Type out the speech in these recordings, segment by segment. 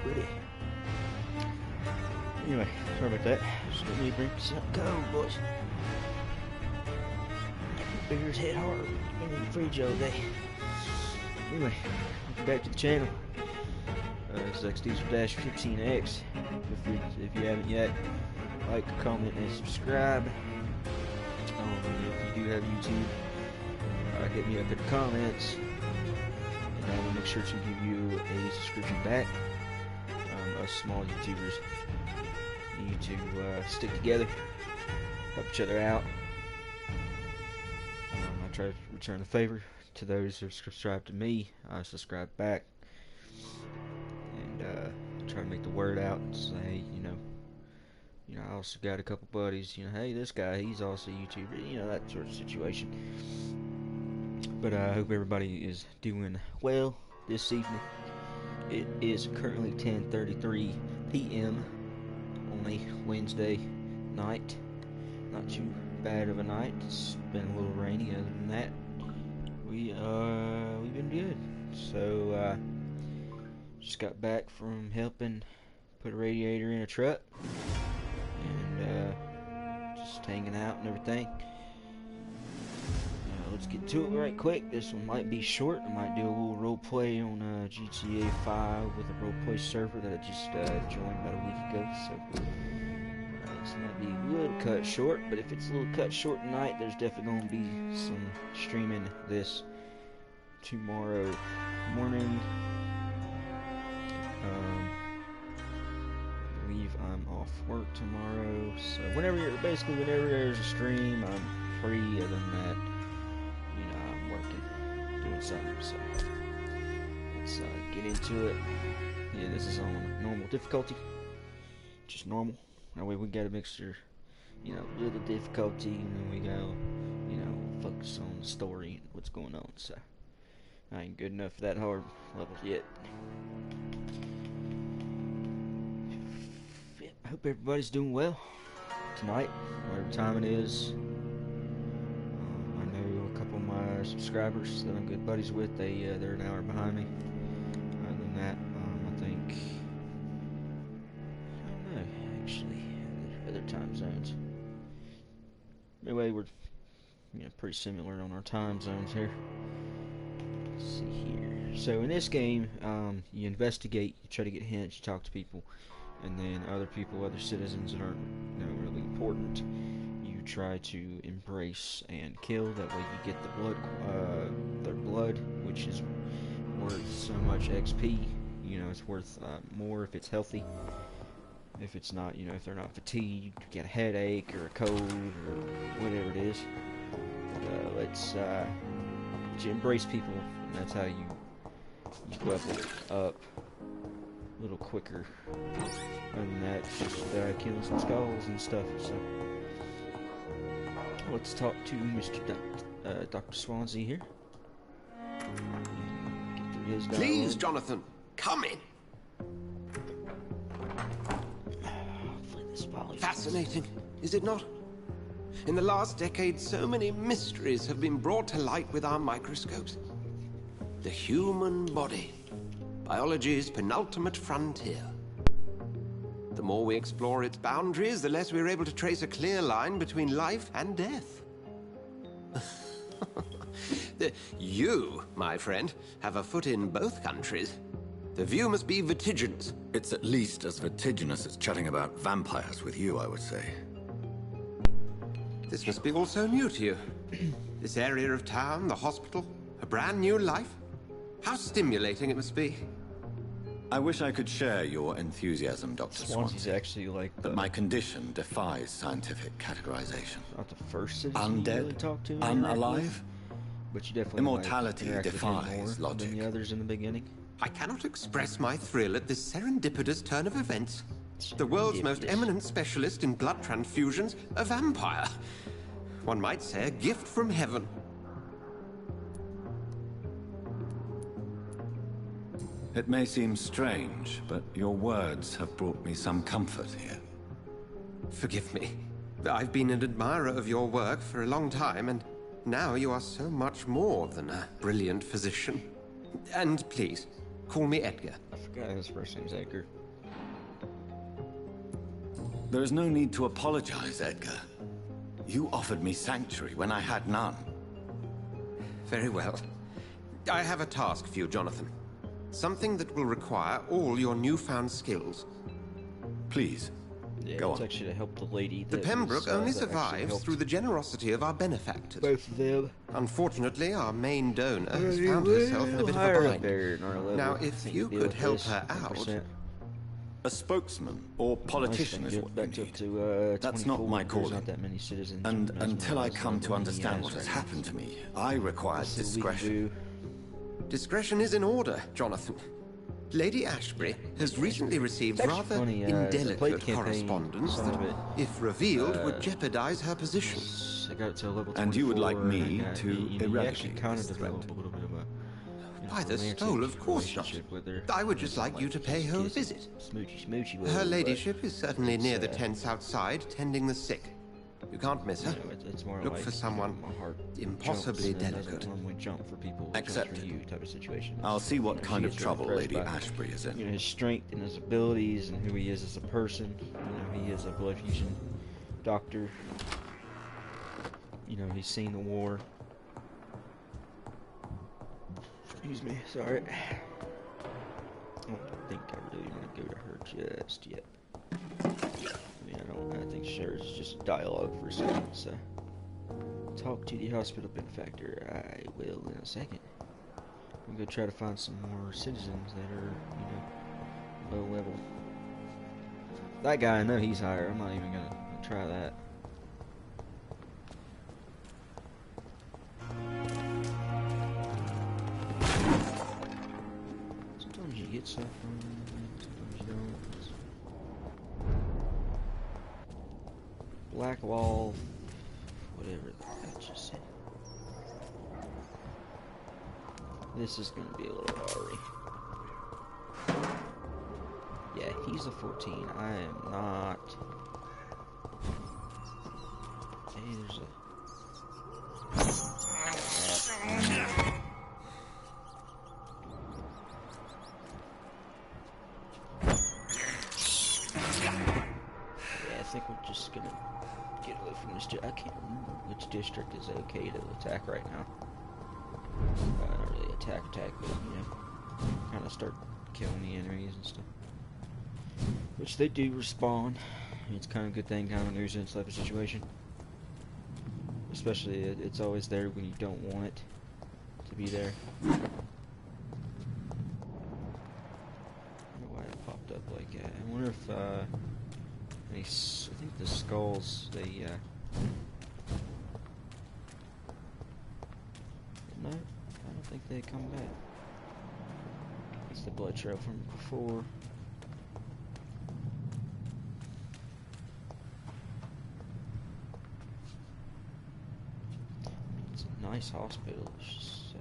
buddy. Anyway, sorry about that. Just let me drink something cold, boys. Beers hit hard. Been in the fridge all day. Anyway, welcome back to the channel. It's XDiesel-15X. If you haven't yet, like, comment, and subscribe. If you do have YouTube, hit me up in the comments, and I will make sure to give you a subscription back. Us small YouTubers need to stick together, help each other out. I try to return the favor to those who subscribe to me. I subscribe back, and try to make the word out and say, you know, I also got a couple buddies, hey, this guy, he's also a YouTuber, that sort of situation. But I hope everybody is doing well this evening. It is currently 10:33 p.m. on a Wednesday night. Not too bad of a night. It's been a little rainy. Other than that, we've been good. So just got back from helping put a radiator in a truck, and just hanging out and everything. Let's get to it right quick. This one might be short. I might do a little role play on GTA 5 with a role play server that I just joined about a week ago. So this might be a little cut short, but if it's a little cut short tonight, there's definitely going to be some streaming this tomorrow morning. I believe I'm off work tomorrow, so whenever there's a stream, I'm free. Other than that, I'm working, doing something. So let's get into it. Yeah, this is on normal difficulty, just normal. That way we got a mixture, little difficulty, and then we go, focus on the story and what's going on. So I ain't good enough for that hard level yet. I hope everybody's doing well tonight, whatever time it is. I know a couple of my subscribers that I'm good buddies with, they're an hour behind me. Other than that, I think, I don't know, actually, other time zones. Anyway, we're pretty similar on our time zones here. Let's see here. So in this game, you investigate, you try to get hints, you talk to people, and then other citizens that aren't really important, you try to embrace and kill. That way you get the blood, their blood, which is worth so much XP. It's worth more if it's healthy. If it's not, if they're not fatigued, get a headache or a cold or whatever it is. Let's you embrace people, and that's how you level up a little quicker. Other than that, it's just killing some skulls and stuff. So let's talk to Mr. Dr. Swansea here. Get through his dialogue. Please, Jonathan, come in. Fascinating, is it not? In the last decade, so many mysteries have been brought to light with our microscopes. The human body, biology's penultimate frontier. The more we explore its boundaries, the less we're able to trace a clear line between life and death. You, my friend, have a foot in both countries. The view must be vertiginous. It's at least as vertiginous as chatting about vampires with you, I would say. This must be all so new to you. This area of town, the hospital, a brand new life. How stimulating it must be. I wish I could share your enthusiasm, Dr. Swansea's Swansea, actually like but my condition defies scientific categorization. not the first citizen you really Undead, talk to. unalive, But you definitely immortality interact with him defies more logic. than the others in the beginning. I cannot express my thrill at this serendipitous turn of events. The world's most eminent specialist in blood transfusions, a vampire. One might say a gift from heaven. It may seem strange, but your words have brought me some comfort here. Forgive me. I've been an admirer of your work for a long time, and now you are so much more than a brilliant physician. And please, Call me Edgar. I forgot his first name's Edgar. There is no need to apologize, Edgar. You offered me sanctuary when I had none. Very well. I have a task for you, Jonathan. Something that will require all your newfound skills. Please, Yeah, go it's on. actually to help the lady. The That Pembroke was, only that actually survives helped through the generosity of our benefactors. both of them. Unfortunately, our main donor has Well, found herself in a bit of a higher up bind. there in our level. Now, I if think you deal could with help this, her out... 10%. A spokesman or politician is what you back need. to That's not 24. my There's calling. not that many citizens. And That's until more I or less come like to many understand what has right happened now. to me, I require That's what we can discretion. do. Discretion is in order, Jonathan. Lady Ashbury has recently received It's actually rather funny, I played the indelicate campaign correspondence some that, of it. if revealed, would jeopardize her position. I got it to a level 24. And you would like me and I got- to you actually eradicate kind of this threat? developed a little bit of a By the romantic soul, of course not. relationship with her. I would just like you to pay her a Kissing, visit. Smoochy with Her but, ladyship is certainly it's, near the tents outside, tending the sick. You can't miss her. you know, it's more Look like for someone my heart impossibly jumps and it doesn't delicate. normally jump for people. It jumps Accepted. for you type of situation. I'll see what You know, kind she of gets really trouble impressed Lady by, Ashbury is in. you know, his strength and his abilities and who he is as a person. You know, he is a blood fusion doctor. You know, he's seen the war. Excuse me, sorry. I don't think I really want to go to her just yet. I think Sher's just dialogue for a second, so. Talk to the hospital benefactor. I will in a second. I'm gonna try to find some more citizens that are, low level. That guy, I know he's higher. I'm not even gonna try that. Sometimes you get stuff from them, sometimes you don't. Black wall, whatever that just said. This is gonna be a little hairy. Yeah, he's a 14. I am not. Hey, there's a. Yeah, I think we're just gonna get away from this. I can't remember which district is okay to attack right now. Not really attack, but kind of start killing the enemies and stuff. Which they do respawn. It's kind of a good thing, kind of a nuisance type of situation. Especially, it's always there when you don't want it to be there. I don't know why it popped up like that. I wonder if, I think the skulls, they, no, I don't think they come back. It's the blood trail from before. It's a nice hospital. It's just,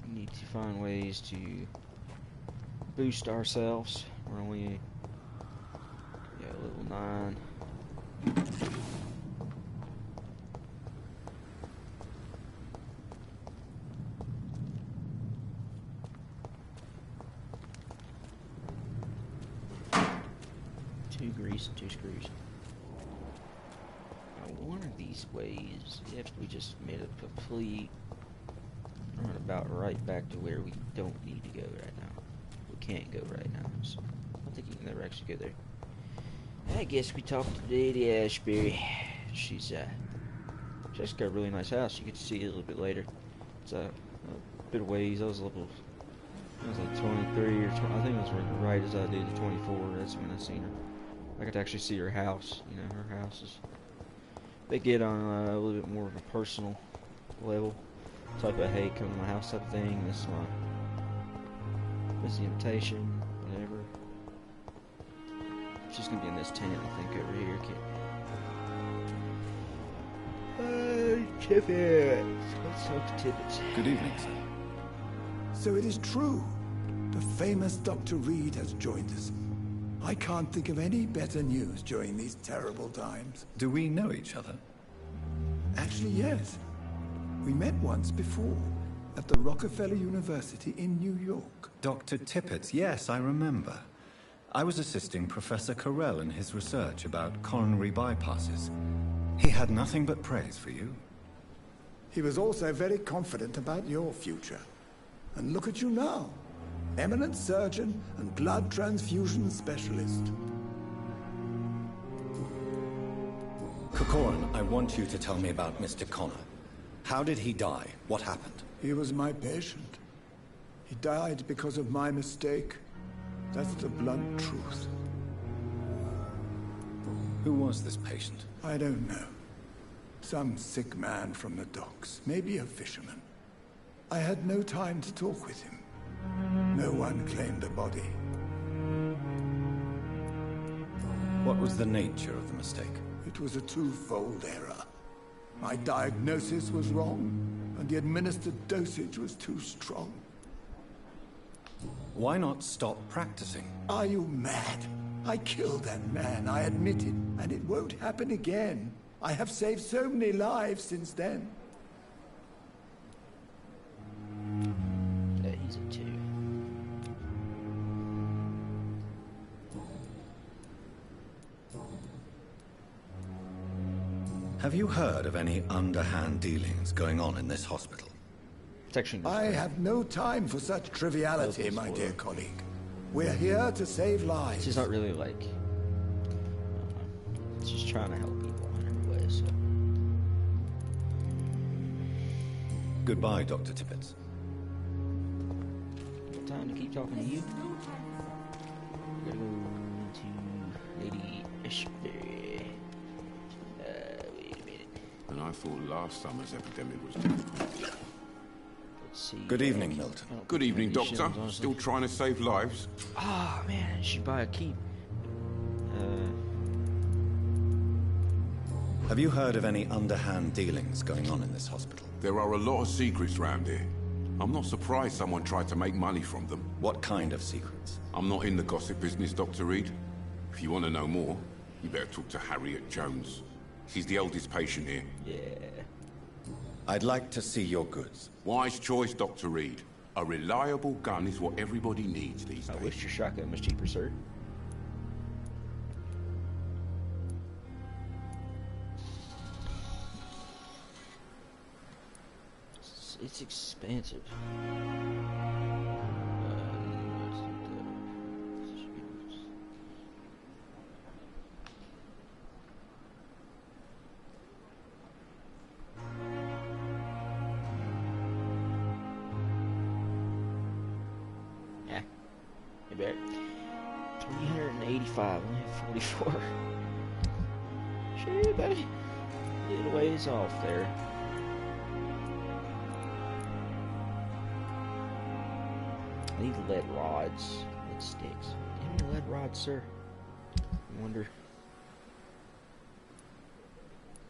we need to find ways to boost ourselves. We're only level 9. Two grease and 2 screws. Now, one of these ways, if we just made a complete runabout right back to where we don't need to go right now. We can't go right now, so I don't think you can ever actually go there. I guess we talked to Lady Ashbury. She's just got a really nice house. You get to see it a little bit later. It's a bit of ways. I was like 23 or 20. I think it was right as I did at 24. That's when I seen her. I got to actually see her house. You know, her house is. They get on a little bit more of a personal level. Type of, hey, come to my house type of thing. This is the invitation. Whatever. She's gonna be in this tent, I think, over here. Tippets. Let's talk to Tippets. Good evening, sir. So it is true. The famous Dr. Reed has joined us. I can't think of any better news during these terrible times. Do we know each other? Actually, yes. We met once before. at the Rockefeller University in New York. Dr. Tippett, yes, I remember. I was assisting Professor Carell in his research about coronary bypasses. He had nothing but praise for you. He was also very confident about your future. And look at you now. Eminent surgeon and blood transfusion specialist. Corcoran, I want you to tell me about Mr. Connor. How did he die? What happened? He was my patient. He died because of my mistake. That's the blunt truth. Who was this patient? I don't know. Some sick man from the docks, maybe a fisherman. I had no time to talk with him. No one claimed a body. What was the nature of the mistake? It was a twofold error. My diagnosis was wrong, and the administered dosage was too strong. Why not stop practicing? Are you mad? I killed that man, I admit it, and it won't happen again. I have saved so many lives since then. Yeah, he's a 2. Have you heard of any underhand dealings going on in this hospital? Protection. I have no time for such triviality, my dear colleague. We're here to save lives. She's not really like. It's just trying to help people in every way, so. Goodbye, Dr. Tippett. Got time to keep talking to you? We're gonna go to Lady Ashbury. Wait a minute. And I thought last summer's epidemic was different. Let's see. Good evening, Milton. I don't Good think evening, any Doctor. shields, honestly. Still trying to save lives? Ah, man, I should buy a keep. Have you heard of any underhand dealings going on in this hospital? There are a lot of secrets round here. I'm not surprised someone tried to make money from them. What kind of secrets? I'm not in the gossip business, Dr. Reed. If you want to know more, you better talk to Harriet Jones. She's the eldest patient here. Yeah. I'd like to see your goods. Wise choice, Dr. Reed. A reliable gun is what everybody needs these I days. wish your shotgun was cheaper, sir. It's expensive. Yeah, you bet. 385, only have 44. Shit, buddy. Little ways off there. I need lead rods, lead sticks. Any lead rods, sir? I wonder.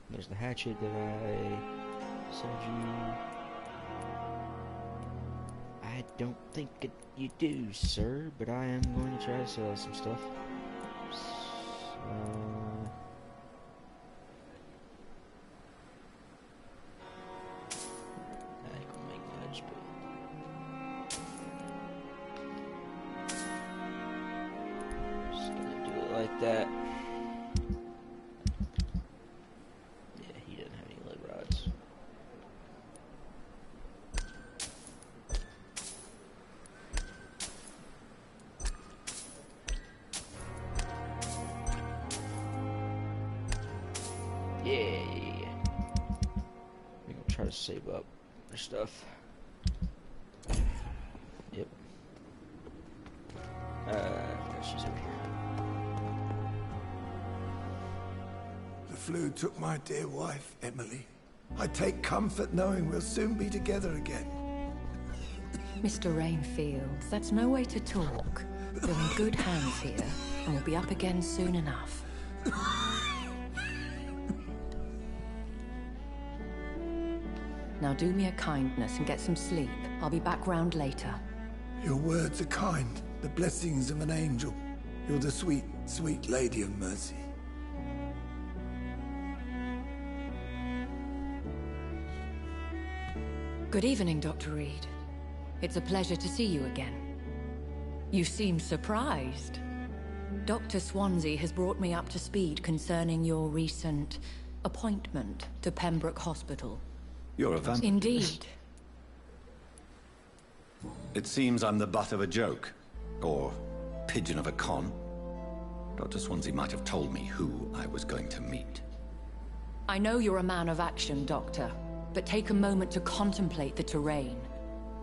There's the hatchet that I sold you. I don't think you do, sir, but I am going to try to sell some stuff. I think we'll make much, but. Just gonna do it like that. Yeah, he doesn't have any lead rods. Yeah. We're gonna try to save up our stuff. Yep. She's over here. The flu took my dear wife, Emily. I take comfort knowing we'll soon be together again. Mr. Rainfield, that's no way to talk. You're in good hands here, and we'll be up again soon enough. Now do me a kindness and get some sleep. I'll be back round later. Your words are kind, the blessings of an angel. You're the sweet, sweet Lady of Mercy. Good evening, Dr. Reed. It's a pleasure to see you again. You seem surprised. Dr. Swansea has brought me up to speed concerning your recent appointment to Pembroke Hospital. You're a vampire. Indeed. It seems I'm the butt of a joke. Or pigeon of a con. Dr. Swansea might have told me who I was going to meet. I know you're a man of action, Doctor, but take a moment to contemplate the terrain.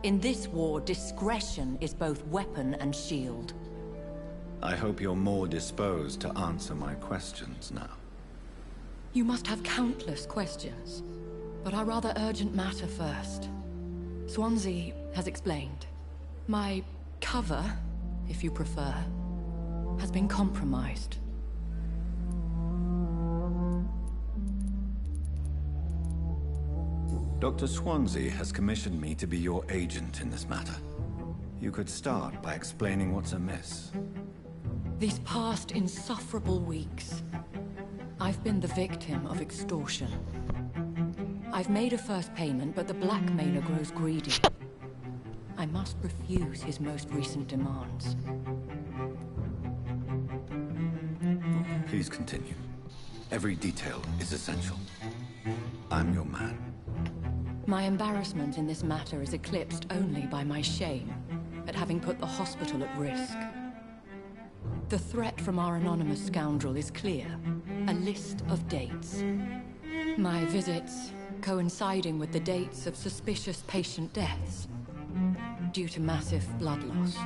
In this war, discretion is both weapon and shield. I hope you're more disposed to answer my questions now. You must have countless questions, but our rather urgent matter first. Swansea has explained. My cover, if you prefer, has been compromised. Dr. Swansea has commissioned me to be your agent in this matter. You could start by explaining what's amiss. These past insufferable weeks, I've been the victim of extortion. I've made a first payment, but the blackmailer grows greedy. I must refuse his most recent demands. Please continue. Every detail is essential. I'm your man. My embarrassment in this matter is eclipsed only by my shame at having put the hospital at risk. The threat from our anonymous scoundrel is clear. A list of dates. My visits coinciding with the dates of suspicious patient deaths due to massive blood loss.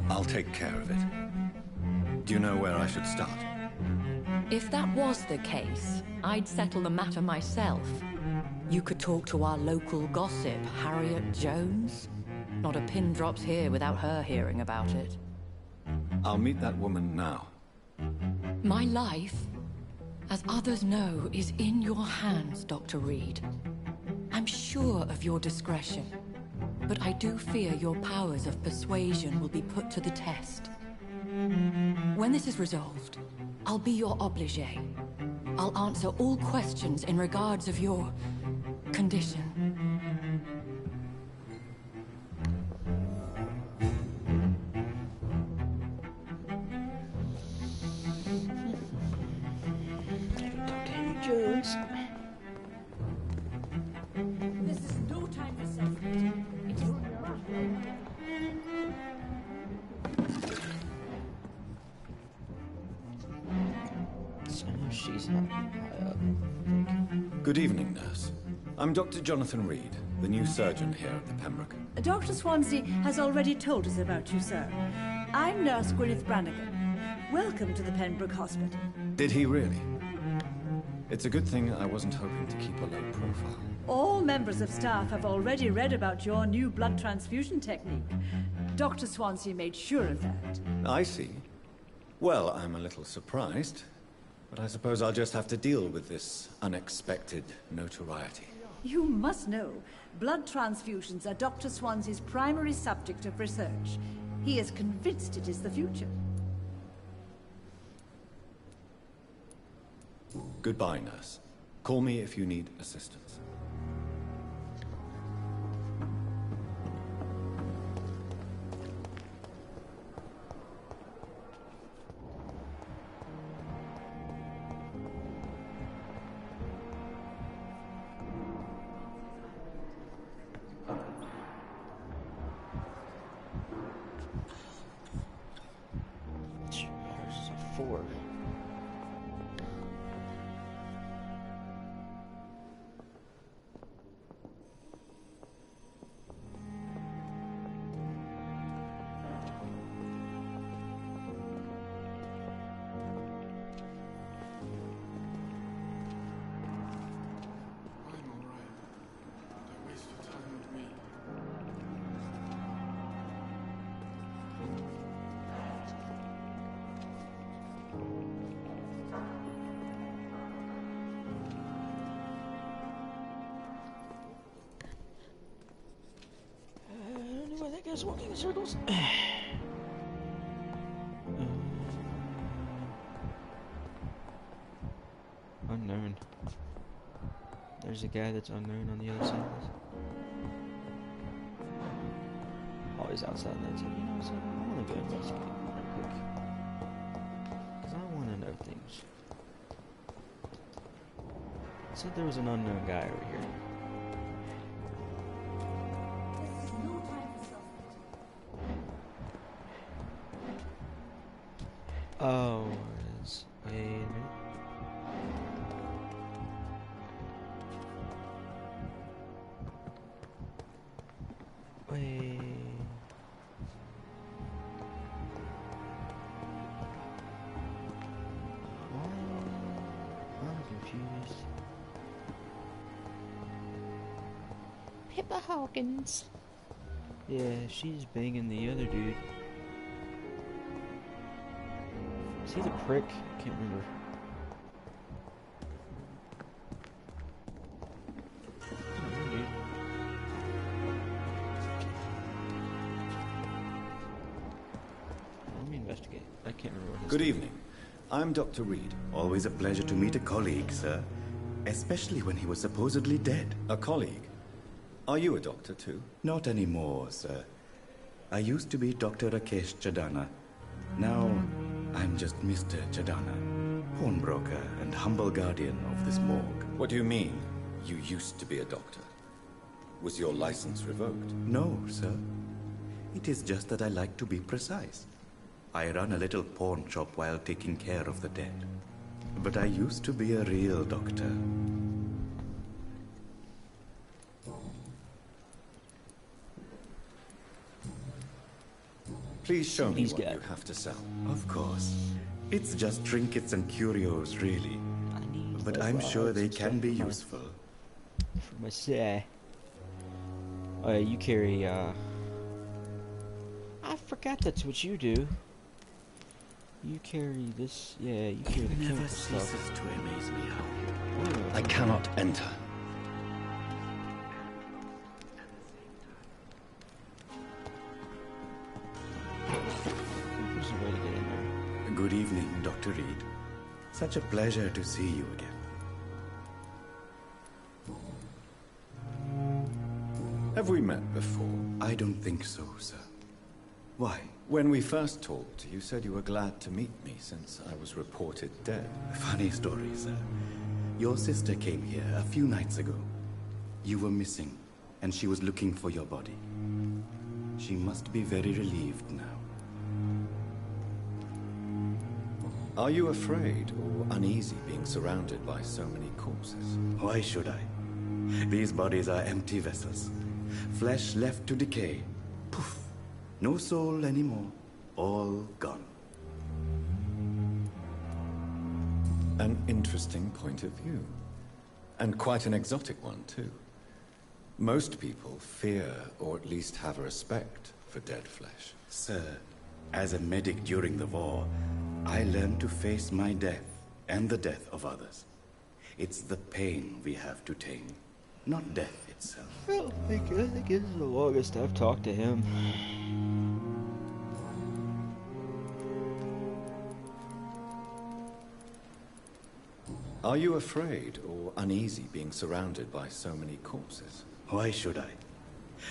I'll take care of it. Do you know where I should start? If that was the case, I'd settle the matter myself. You could talk to our local gossip, Harriet Jones. Not a pin drops here without her hearing about it. I'll meet that woman now. My life, as others know, is in your hands, Dr. Reed. I'm sure of your discretion, but I do fear your powers of persuasion will be put to the test. When this is resolved, I'll be your obligé. I'll answer all questions in regards of your condition. Dr. Henry Jones. This is no time for self-pity. It is So she's not high up, I think. Good evening, nurse. I'm Dr. Jonathan Reed, the new surgeon here at the Pembroke. Dr. Swansea has already told us about you, sir. I'm Nurse Gwyneth Brannigan. Welcome to the Pembroke Hospital. Did he really? It's a good thing I wasn't hoping to keep a low profile. All members of staff have already read about your new blood transfusion technique. Dr. Swansea made sure of that. I see. Well, I'm a little surprised, but I suppose I'll just have to deal with this unexpected notoriety. You must know, blood transfusions are Dr. Swansea's primary subject of research. He is convinced it is the future. Goodbye, nurse. Call me if you need assistance. There's a 4. I'm all right. Don't waste your time with me. I don't know why that guy's walking in circles. There's a guy that's unknown on the other side of this. Oh, he's outside that too. You know, so I want to go investigate real quick. Because I want to know things. It said there was an unknown guy over here. Oh, it's a minute. Wait. Why? I'm confused. Pippa Hawkins. Yeah, she's banging the other dude. Is he the prick? I can't remember. Dude. Let me investigate. I can't remember what his Good name evening. I'm Dr. Reed. Always a pleasure to meet a colleague, sir. Especially when he was supposedly dead. A colleague. Are you a doctor too? Not anymore, sir. I used to be Dr. Rakesh Chadana. Now, I'm just Mr. Chadana, pawnbroker and humble guardian of this morgue. What do you mean, you used to be a doctor? Was your license revoked? No, sir. It is just that I like to be precise. I run a little pawn shop while taking care of the dead. But I used to be a real doctor. Please show me He's what got. you have to sell. Of course. It's just trinkets and curios, really. I need But those I'm sure rods they and can stuff be for my- useful. For my say. Oh yeah, you carry, I forgot that's what you do. You carry this, yeah, you carry the chemical stuff. to amaze me how Oh, I cannot enter. there's a way to get in there. Good evening, Dr. Reed. Such a pleasure to see you again. Have we met before? I don't think so, sir. Why? When we first talked, you said you were glad to meet me since I was reported dead. Funny story, sir. Your sister came here a few nights ago. You were missing, and she was looking for your body. She must be very relieved now. Are you afraid or uneasy being surrounded by so many corpses? Why should I? These bodies are empty vessels. Flesh left to decay. Poof. No soul anymore. All gone. An interesting point of view. And quite an exotic one, too. Most people fear, or at least have a respect, for dead flesh. Sir, as a medic during the war, I learned to face my death and the death of others. It's the pain we have to tame, not death itself. I think this is the longest I've talked to him. Are you afraid or uneasy being surrounded by so many corpses? Why should I?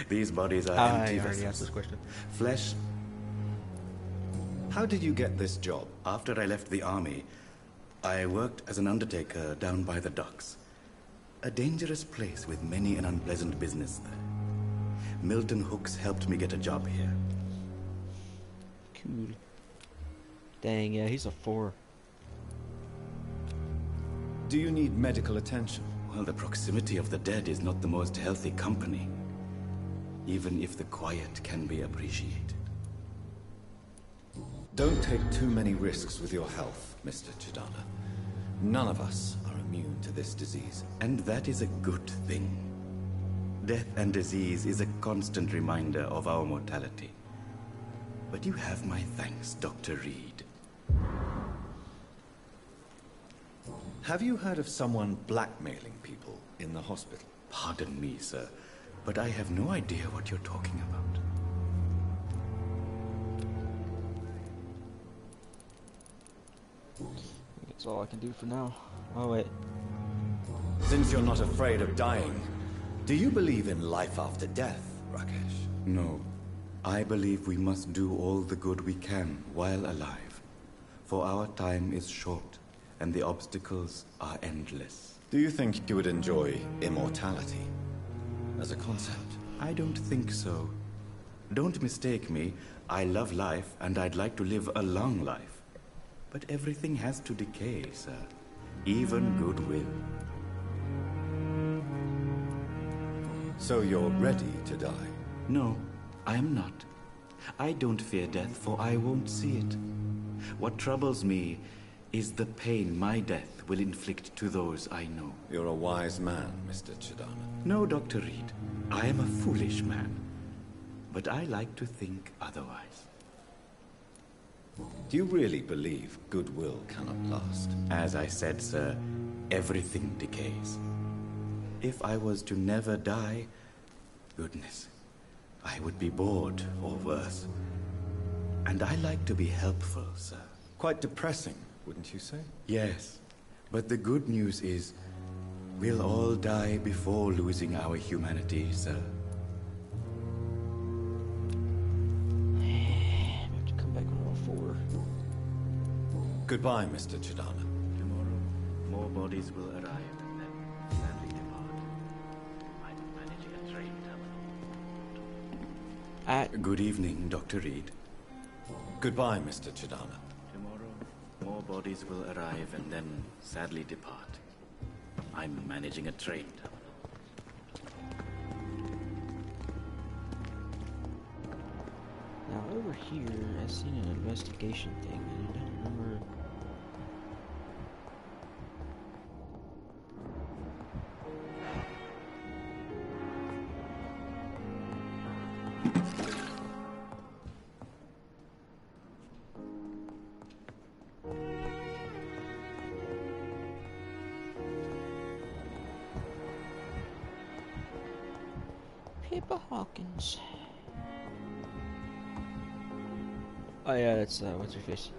These bodies are I empty already asked vessels. this question. Flesh. How did you get this job? After I left the army, I worked as an undertaker down by the docks. A dangerous place with many an unpleasant business there. Milton Hooks helped me get a job here. Cool. Dang, yeah, he's a 4. Do you need medical attention? Well, the proximity of the dead is not the most healthy company. Even if the quiet can be appreciated. Don't take too many risks with your health, Mr. Chidana. None of us are immune to this disease. And that is a good thing. Death and disease is a constant reminder of our mortality. But you have my thanks, Dr. Reed. Have you heard of someone blackmailing people in the hospital? Pardon me, sir, but I have no idea what you're talking about. That's all I can do for now. Oh, wait. Since you're not afraid of dying, do you believe in life after death, Rakesh? No. I believe we must do all the good we can while alive. For our time is short, and the obstacles are endless. Do you think you would enjoy immortality as a concept? I don't think so. Don't mistake me. I love life, and I'd like to live a long life. But everything has to decay, sir. Even goodwill. So you're ready to die? No, I am not. I don't fear death, for I won't see it. What troubles me is the pain my death will inflict to those I know. You're a wise man, Mr. Chidana. No, Dr. Reed. I am a foolish man. But I like to think otherwise. Do you really believe goodwill cannot last? As I said, sir, everything decays. If I was to never die, goodness, I would be bored or worse. And I like to be helpful, sir. Quite depressing, wouldn't you say? Yes, but the good news is, we'll all die before losing our humanity, sir. I have to come back on all four. Goodbye, Mr. Chidana. Tomorrow, more bodies will arrive and then sadly depart. I'm managing a train terminal. Good evening, Dr. Reed. Goodbye, Mr. Chidana. Tomorrow, more bodies will arrive and then sadly depart. I'm managing a train terminal. Now over here, I seen an investigation thing, and I don't remember. Pippa Hawkins. Oh yeah, that's what's her face?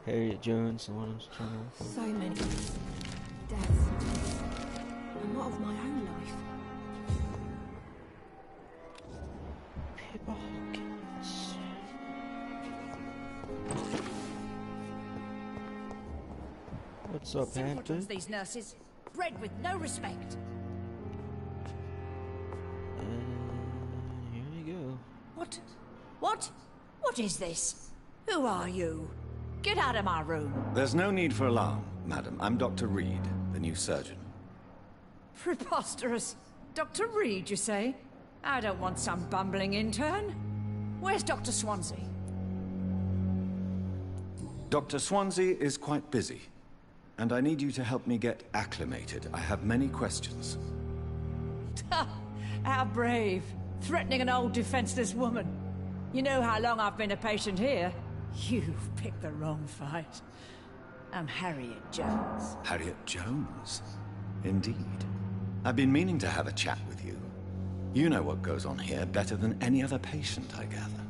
Harriet Jones, the one I was trying to. So many deaths. A lot of my own life. Pippa Hawkins. What's up, Vampyr? These nurses, bred with no respect. Here we go. What? What? What is this? Who are you? Get out of my room. There's no need for alarm, madam. I'm Dr. Reed, the new surgeon. Preposterous. Dr. Reed, you say? I don't want some bumbling intern. Where's Dr. Swansea? Dr. Swansea is quite busy, and I need you to help me get acclimated. I have many questions. How brave. Threatening an old defenseless woman. You know how long I've been a patient here? You've picked the wrong fight. I'm Harriet Jones. Harriet Jones? Indeed. I've been meaning to have a chat with you. You know what goes on here better than any other patient, I gather.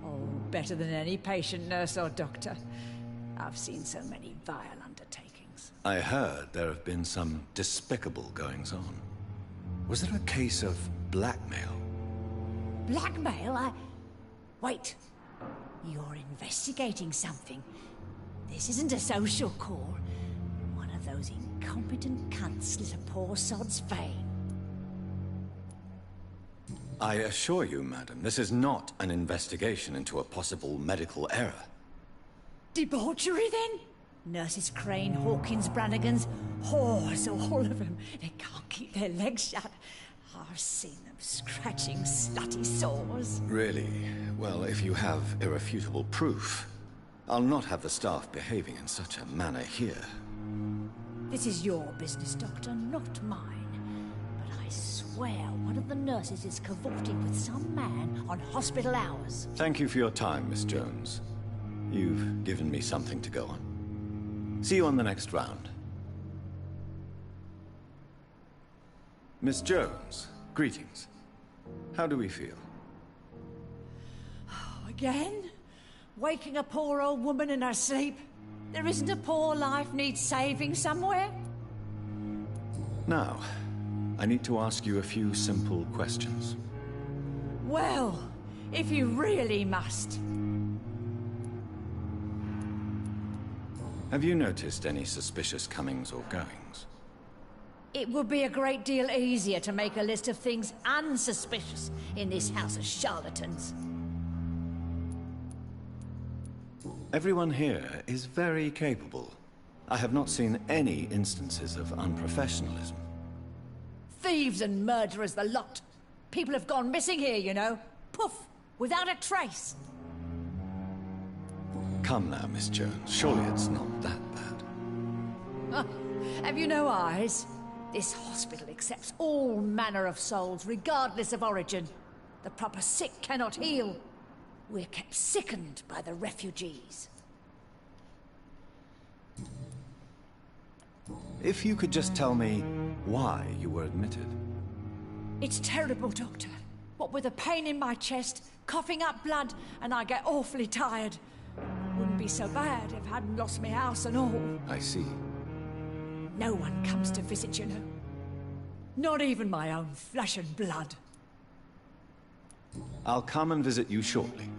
Oh, better than any patient, nurse, or doctor. I've seen so many vile undertakings. I heard there have been some despicable goings-on. Was there a case of blackmail? Blackmail? Wait. You're investigating something. This isn't a social call. One of those incompetent cunts slit a poor sod's vein. I assure you, madam, this is not an investigation into a possible medical error. Debauchery, then? Nurses Crane, Hawkins, Brannigans, whores, all of them. They can't keep their legs shut. I've seen them scratching slutty sores. Really? Well, if you have irrefutable proof, I'll not have the staff behaving in such a manner here. This is your business, Doctor, not mine. But I swear one of the nurses is cavorting with some man on hospital hours. Thank you for your time, Miss Jones. You've given me something to go on. See you on the next round. Miss Jones, greetings. How do we feel? Again? Waking a poor old woman in her sleep? There isn't a poor life needs saving somewhere? Now, I need to ask you a few simple questions. Well, if you really must. Have you noticed any suspicious comings or goings? It would be a great deal easier to make a list of things unsuspicious in this house of charlatans. Everyone here is very capable. I have not seen any instances of unprofessionalism. Thieves and murderers, the lot. People have gone missing here, you know. Poof, without a trace. Come now, Miss Jones. Surely it's not that bad. Oh, have you no eyes? This hospital accepts all manner of souls, regardless of origin. The proper sick cannot heal. We're kept sickened by the refugees. If you could just tell me why you were admitted. It's terrible, Doctor. What with a pain in my chest, coughing up blood, and I get awfully tired. Wouldn't be so bad if I hadn't lost my house and all. I see. No one comes to visit, you know. Not even my own flesh and blood. I'll come and visit you shortly.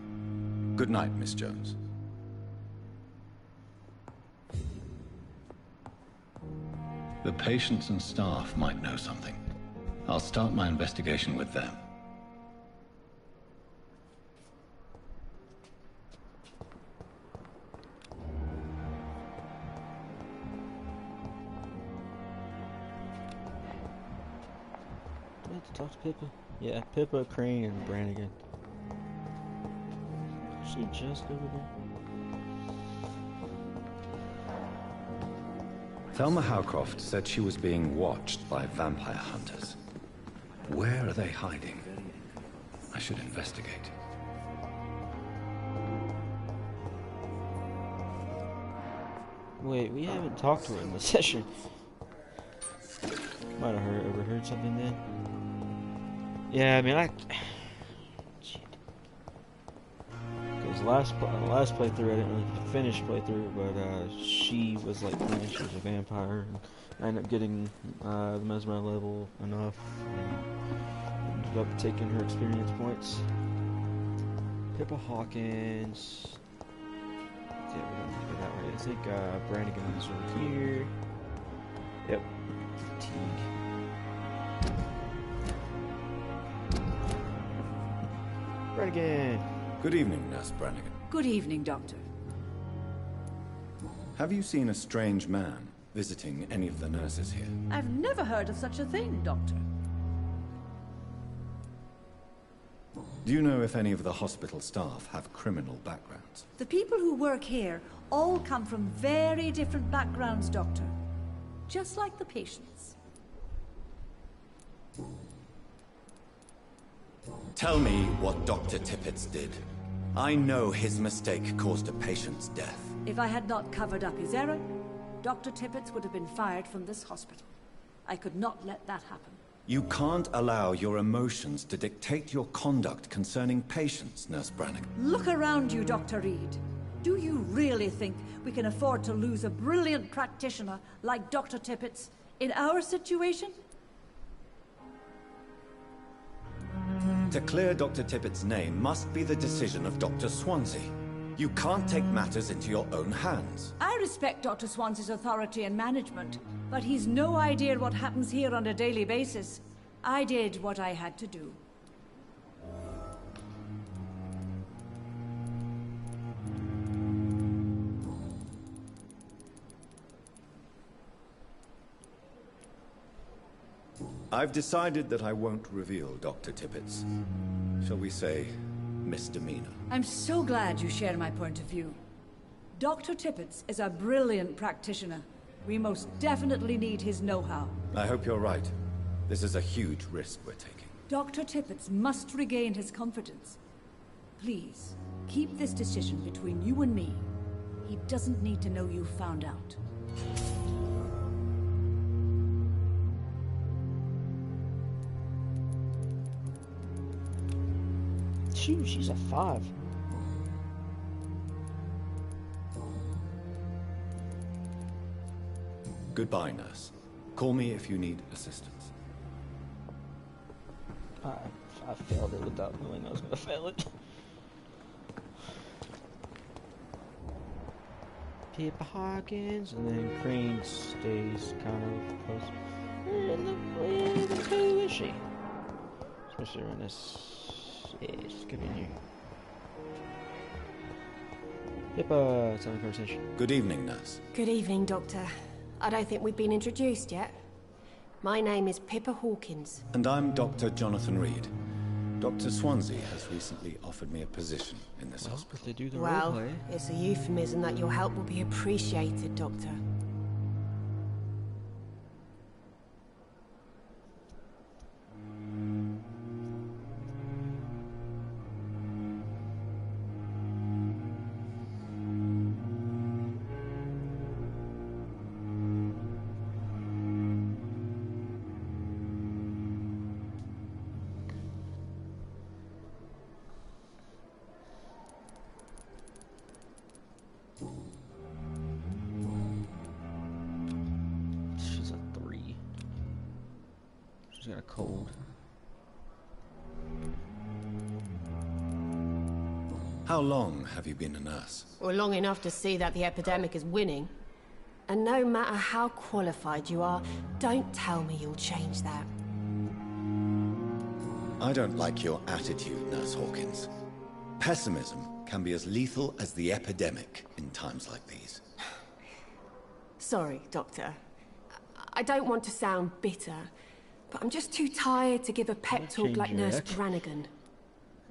Good night, Miss Jones. The patients and staff might know something. I'll start my investigation with them. Do I have to talk to Pippa? Yeah, Pippa, Crane, and Brannigan. Is she just over there? Thelma Howcroft said she was being watched by vampire hunters. Where are they hiding? I should investigate. Wait, we haven't talked to her in the session. Might have overheard something then. Yeah, I mean, because last playthrough I didn't really finish playthrough, but she was like playing, she was a vampire, and I ended up getting the mesmer level enough, and ended up taking her experience points. Pippa Hawkins. Yeah, we don't have to go that way. I think Brannigan's over here. Yep. Teague. Brannigan! Good evening, Nurse Brannigan. Good evening, Doctor. Have you seen a strange man visiting any of the nurses here? I've never heard of such a thing, Doctor. Do you know if any of the hospital staff have criminal backgrounds? The people who work here all come from very different backgrounds, Doctor. Just like the patients. Tell me what Dr. Tippett did. I know his mistake caused a patient's death. If I had not covered up his error, Dr. Tippett would have been fired from this hospital. I could not let that happen. You can't allow your emotions to dictate your conduct concerning patients, Nurse Brannigan. Look around you, Dr. Reed. Do you really think we can afford to lose a brilliant practitioner like Dr. Tippett in our situation? To clear Dr. Tippett's name must be the decision of Dr. Swansea. You can't take matters into your own hands. I respect Dr. Swansea's authority and management, but he's no idea what happens here on a daily basis. I did what I had to do. I've decided that I won't reveal Dr. Tippett's, shall we say, misdemeanor. I'm so glad you share my point of view. Dr. Tippett is a brilliant practitioner. We most definitely need his know-how. I hope you're right. This is a huge risk we're taking. Dr. Tippett must regain his confidence. Please, keep this decision between you and me. He doesn't need to know you found out. Shoot, she's a 5. Goodbye, nurse. Call me if you need assistance. I failed it without knowing I was going to fail it. Pippa Hawkins, and then Crane stays kind of close. Who is she? Especially around this. Yeah, she's coming in here. Pippa, let's have a conversation. Good evening, nurse. Good evening, Doctor. I don't think we've been introduced yet. My name is Pippa Hawkins. And I'm Dr. Jonathan Reed. Dr. Swansea has recently offered me a position in this hospital. They do the Well, roleplay. it's a euphemism that your help will be appreciated, Doctor. She's a 3. She's got a cold. How long have you been a nurse? Well, long enough to see that the epidemic is winning. And no matter how qualified you are, don't tell me you'll change that. I don't like your attitude, Nurse Hawkins. Pessimism can be as lethal as the epidemic in times like these. Sorry, Doctor. I don't want to sound bitter, but I'm just too tired to give a pep talk like change your Nurse act. Brannigan.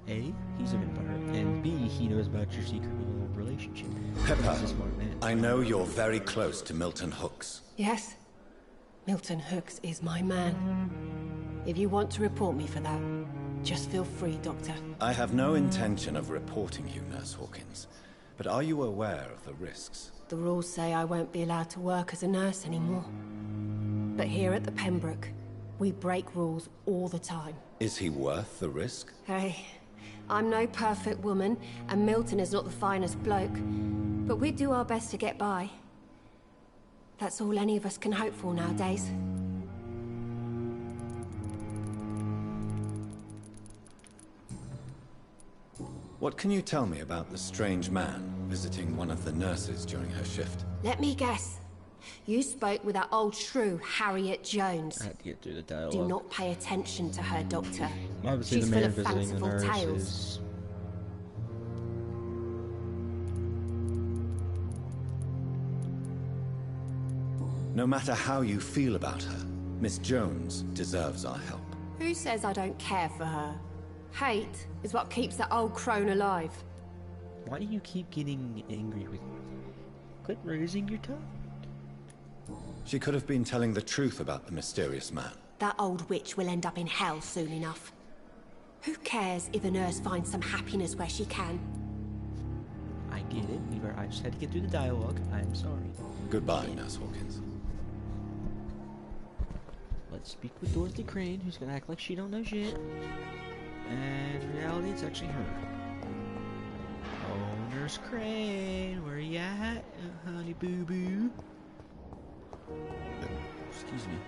A, he's a vampire, and B, he knows about your secret little relationship. Pepper, He's a smart man. I know you're very close to Milton Hooks. Yes? Milton Hooks is my man. If you want to report me for that, just feel free, Doctor. I have no intention of reporting you, Nurse Hawkins. But are you aware of the risks? The rules say I won't be allowed to work as a nurse anymore. But here at the Pembroke, we break rules all the time. Is he worth the risk? Hey, I'm no perfect woman, and Milton is not the finest bloke. But we do our best to get by. That's all any of us can hope for nowadays. What can you tell me about the strange man visiting one of the nurses during her shift? Let me guess. You spoke with that old shrew, Harriet Jones. I had to get through the dialogue. Do not pay attention to her, Doctor. Obviously, She's the full man of visiting the fanciful nurse tales. is... No matter how you feel about her, Miss Jones deserves our help. Who says I don't care for her? Hate is what keeps that old crone alive. Why do you keep getting angry with me? Quit raising your tongue. She could have been telling the truth about the mysterious man. That old witch will end up in hell soon enough. Who cares if a nurse finds some happiness where she can? I get it, Weaver. I just had to get through the dialogue. I'm sorry. Goodbye, Nurse Hawkins. Let's speak with Dorothy Crane, who's gonna act like she don't know shit. And in reality, it's actually her. Oh, Nurse Crane, where you at, honey boo boo? Excuse me.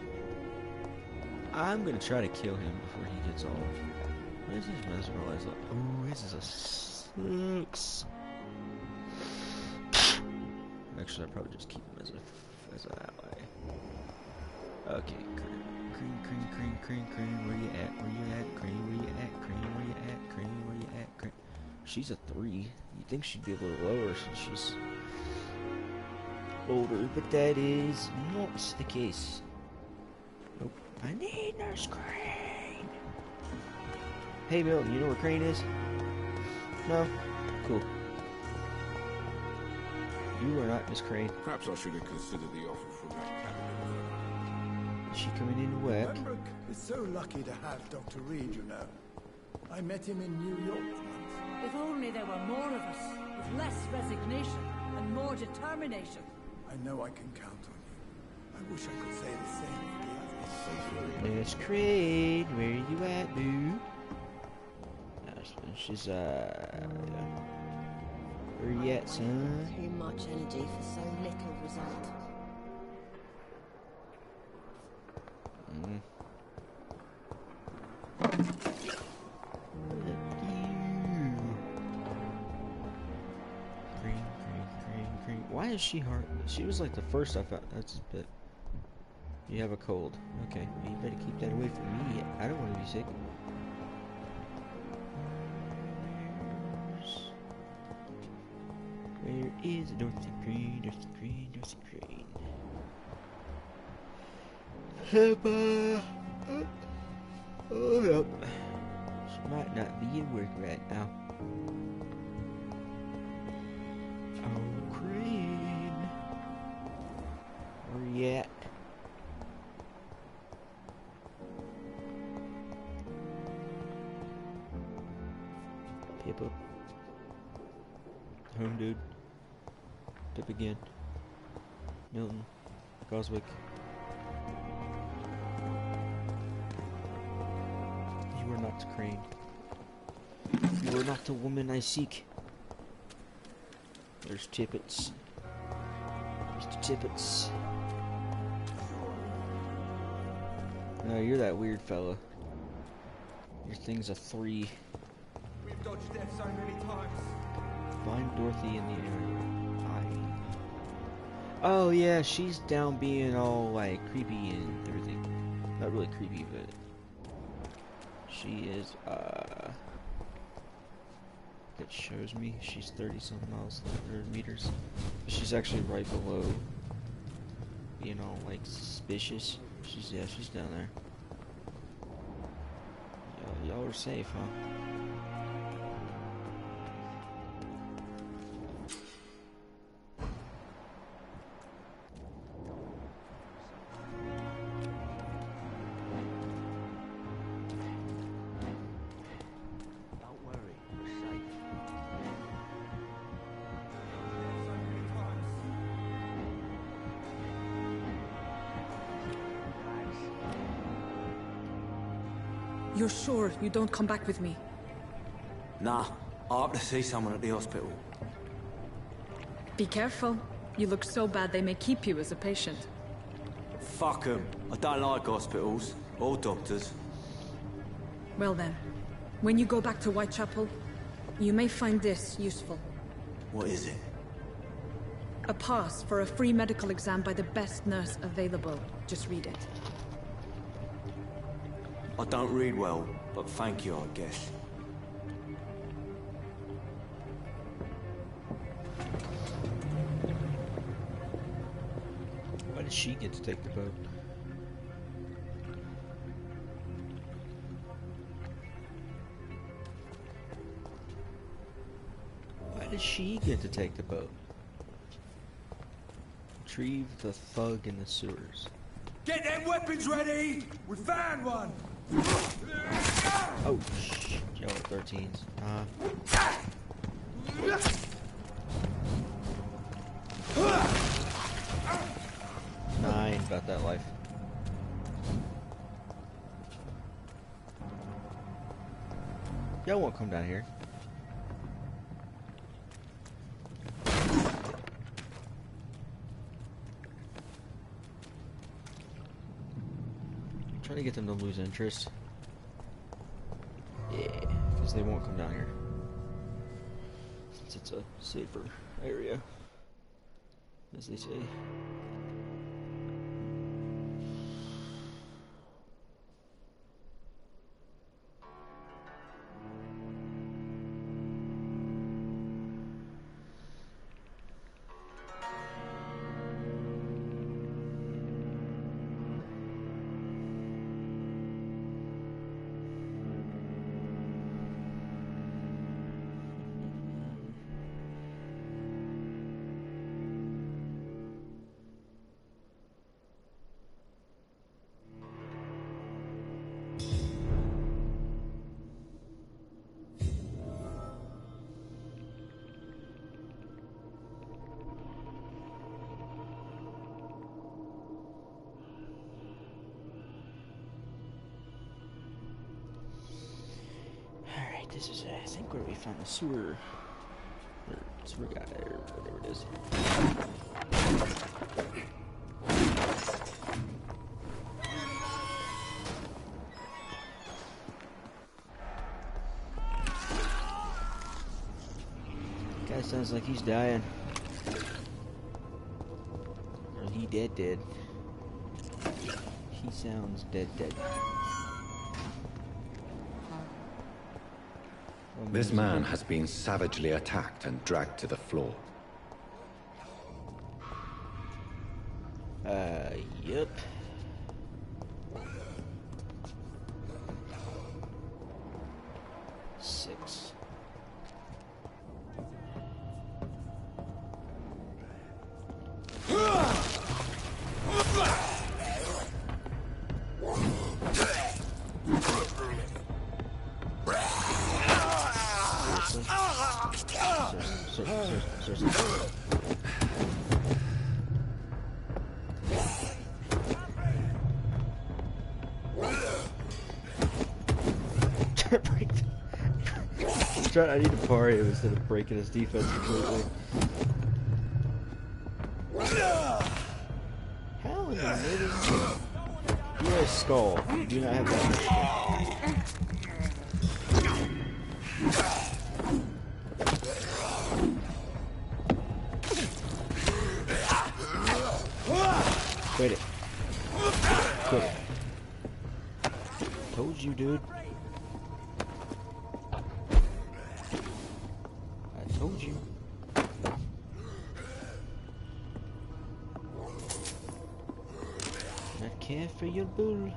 I'm gonna try to kill him before he gets off. What is this mesmerized? Oh, this is a 6. Actually, I'd probably just keep him as an ally. Okay, Crane, where you at? Where you at? Crane, where you at? Crane, where you at? Crane, where you at? Crane. She's a 3. You'd think she'd be a little lower since she's older, but that is not the case. Nope. I need Nurse Crane. Hey, Bill, you know where Crane is? No? Cool. You are not Miss Crane. Perhaps I should have considered the offer from that cabinet. Is she coming in to work? Pembroke is so lucky to have Dr. Reed, you know. I met him in New York once. If only there were more of us, with less resignation and more determination. I know I can count on you. I wish I could say the same for the others. So good. Miss Crane, where you at, boo? She's, where you at, son? Too much energy for so little result. Mm. Green. Why is she hard? She was like the first I found. That's a bit. You have a cold. Okay, well, you better keep that away from me. I don't want to be sick. Where is Dorothy Crane? Dorothy Crane? Dorothy Crane? Hold up. She might not be at work right now. Oh, Crane. Where you at? Pip up. Home dude. Pip again. Milton. Goswick. You are not Crane. You are not the woman I seek. There's Tippets. Mr. Tippets. No, you're that weird fella. Your thing's a 3. We've dodged death so many times. Find Dorothy in the area. Oh yeah, she's down being all like creepy and everything. Not really creepy, but she is it shows me she's 30-something miles or meters. She's actually right below being all like suspicious. She's down there. Y'all are safe, huh? You're sure you don't come back with me? Nah, I have to see someone at the hospital. Be careful. You look so bad they may keep you as a patient. Fuck 'em. I don't like hospitals or doctors. Well then, when you go back to Whitechapel, you may find this useful. What is it? A pass for a free medical exam by the best nurse available. Just read it. I don't read well, but thank you, I guess. Why does she get to take the boat? Why does she get to take the boat? Retrieve the thug in the sewers. Get them weapons ready! We found one! Oh, shit. Y'all are 13s. Nah, I ain't about that life. Y'all won't come down here. Trying to get them to lose interest. Yeah, because they won't come down here. Since it's a safer area, as they say. This is, I think, where we found the sewer guy, or whatever it is. Guy sounds like he's dying. Or he dead. He sounds dead. This man has been savagely attacked and dragged to the floor. Yep. Six. Seriously. I need to parry him instead of breaking his defense completely. How in the middle? You're a skull. You do not have that much strength. Quit it. Quit it. Told you, dude. I told you. Not care for your bull.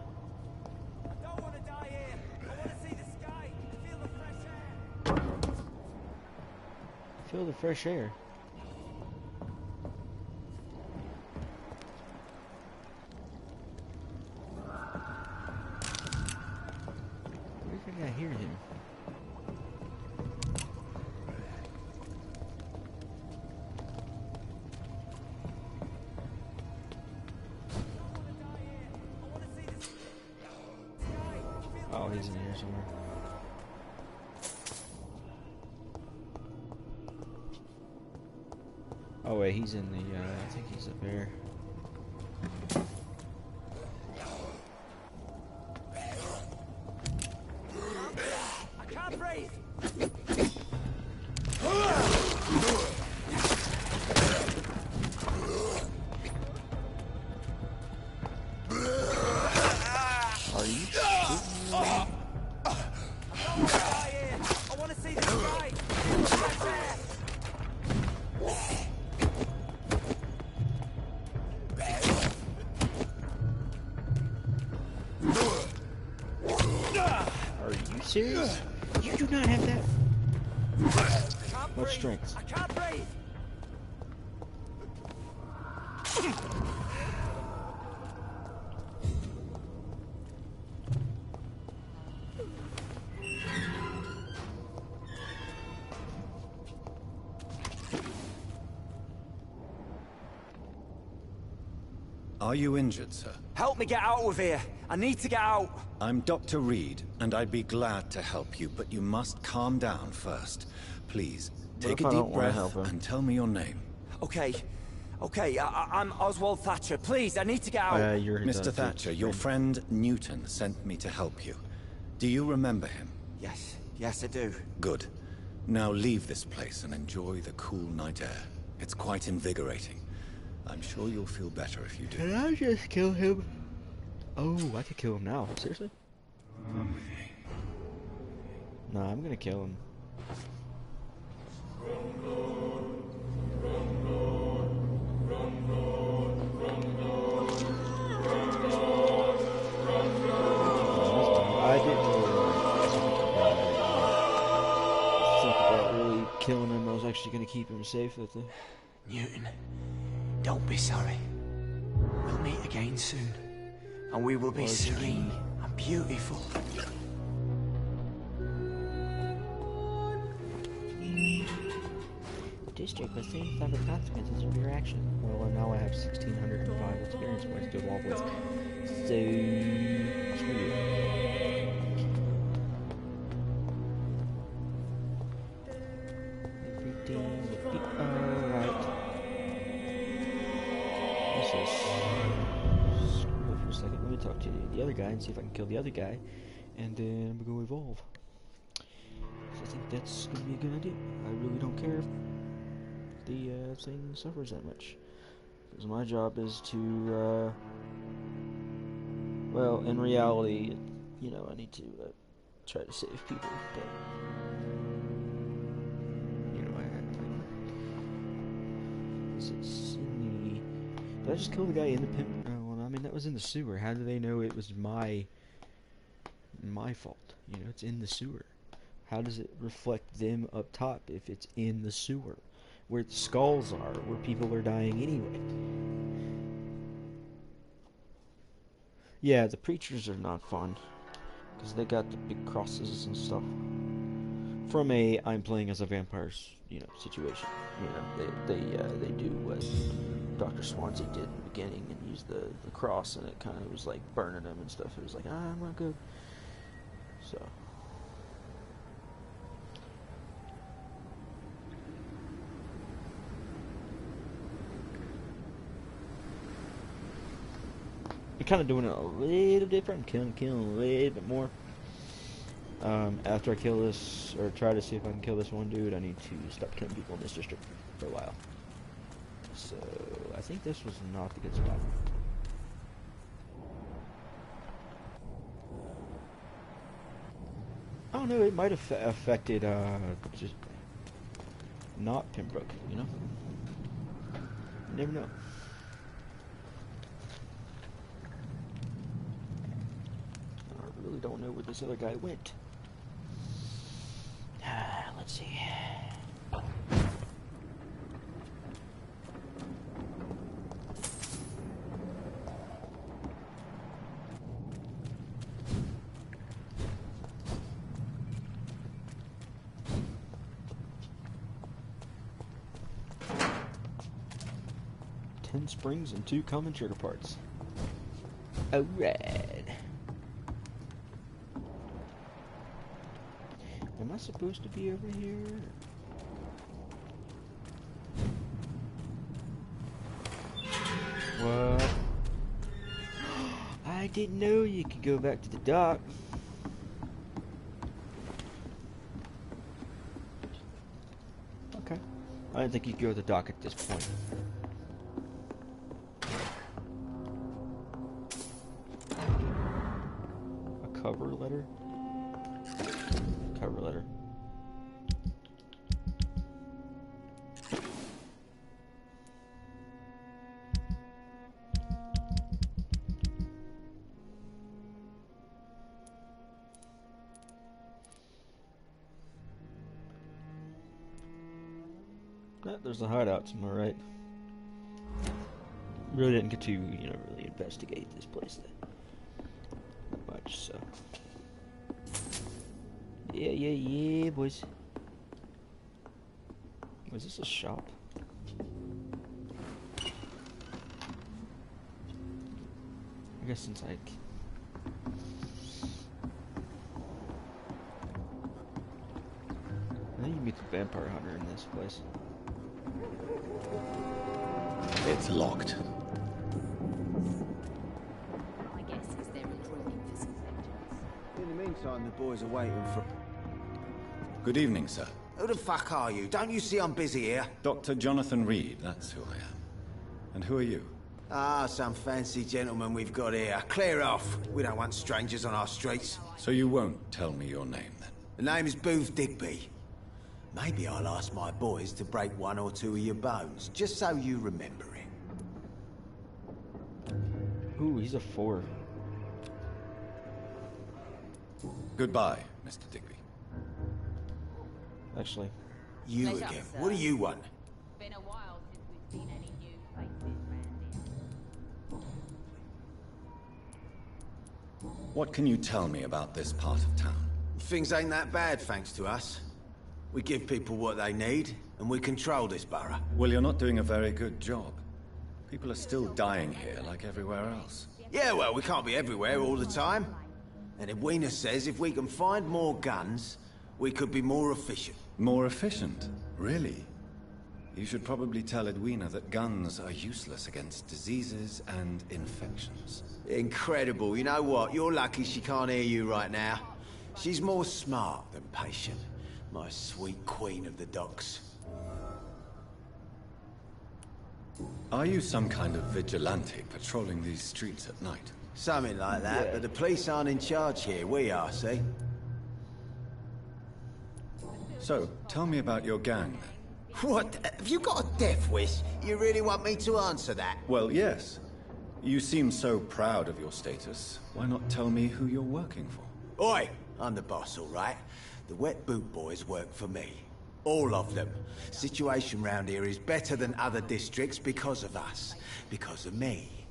I don't want to die here. I want to see the sky, feel the fresh air. Feel the fresh air. Where did I hear him? Oh, he's in here somewhere. Oh wait, he's in the, I think he's up there. I can't breathe. Are you shooting me? I want to see the sky, feel the fresh air. Are you serious? You do not have that much strength. I can't breathe. Are you injured, sir? Help me get out of here. I need to get out. I'm Dr. Reed, and I'd be glad to help you, but you must calm down first. Please, take if a I don't deep wanna breath help him? and tell me your name. Okay. I'm Oswald Thatcher. Please, I need to get out. You're Mr. Thatcher, your friend Newton sent me to help you. Do you remember him? Yes, I do. Good. Now leave this place and enjoy the cool night air. It's quite invigorating. I'm sure you'll feel better if you do. Can I just kill him? Oh, I could kill him now. Seriously? Nah, I'm gonna kill him. I didn't think about really killing him. I was actually gonna keep him safe with the Newton, don't be sorry. We'll meet again soon, and we will be serene and beautiful. district was saved from the consequences of your action. Well, now I have 1,605 experience points to evolve with. So, screw you. Everything will be alright. This is... Screw it for a second. Let me talk to the other guy and see if I can kill the other guy. And then we're going to evolve. So I think that's going to be a good idea. I really don't care the thing suffers that much. Because my job is to, well, in reality, you know, I need to try to save people, but, you know, it's in the... Did I just kill the guy in the pimp? Oh, well, I mean, that was in the sewer. How do they know it was my fault? You know, it's in the sewer. How does it reflect them up top if it's in the sewer? Where the skulls are, where people are dying anyway. Yeah, the preachers are not fun. Because they got the big crosses and stuff. From a I'm playing as a vampire, you know, situation. You know, they do what Dr. Swansea did in the beginning and used the cross, and it kind of was like burning them and stuff. It was like, I'm not good. So. I'm kind of doing it a little different. I'm killing a little bit more. After I kill this, or try to see if I can kill this one dude, I need to stop killing people in this district for a while. So, I think this was not the good spot. Oh no, it might have affected, just not Pembroke, you know? You never know. I really don't know where this other guy went. Let's see. 10 springs and 2 common trigger parts. Alright. Am I supposed to be over here? What? I didn't know you could go back to the dock. Okay. I didn't think you could go to the dock at this point. A cover letter? Cover letter. There's a hideout somewhere, right? Really didn't get to, really investigate this place that much, so. Yeah, boys. Was this a shop? I guess since I think you meet the vampire hunter in this place. It's locked. My guess is they're recruiting for some vengeance. In the meantime, the boys are waiting for... Good evening, sir. Who the fuck are you? Don't you see I'm busy here? Dr. Jonathan Reed, that's who I am. And who are you? Ah, some fancy gentleman we've got here. Clear off. We don't want strangers on our streets. So you won't tell me your name, then? The name is Booth Digby. Maybe I'll ask my boys to break 1 or 2 of your bones, just so you remember it. Ooh, he's a 4. Goodbye, Mr. Digby. Actually. You Pleasure, again. sir. What do you want? Been a while since we've seen any new faces around here. What can you tell me about this part of town? Things ain't that bad, thanks to us. We give people what they need, and we control this borough. Well, you're not doing a very good job. People are still dying here like everywhere else. Yeah, well, we can't be everywhere all the time. And Edwina says if we can find more guns, we could be more efficient. More efficient? Really? You should probably tell Edwina that guns are useless against diseases and infections. Incredible. You know what? You're lucky she can't hear you right now. She's more smart than patient. My sweet queen of the docks. Are you some kind of vigilante patrolling these streets at night? Something like that, but the police aren't in charge here. We are, see? So, tell me about your gang, then. What? Have you got a death wish? You really want me to answer that? Well, yes. You seem so proud of your status. Why not tell me who you're working for? Oi! I'm the boss, all right? The Wet Boot Boys work for me. All of them. Situation round here is better than other districts because of us. Because of me.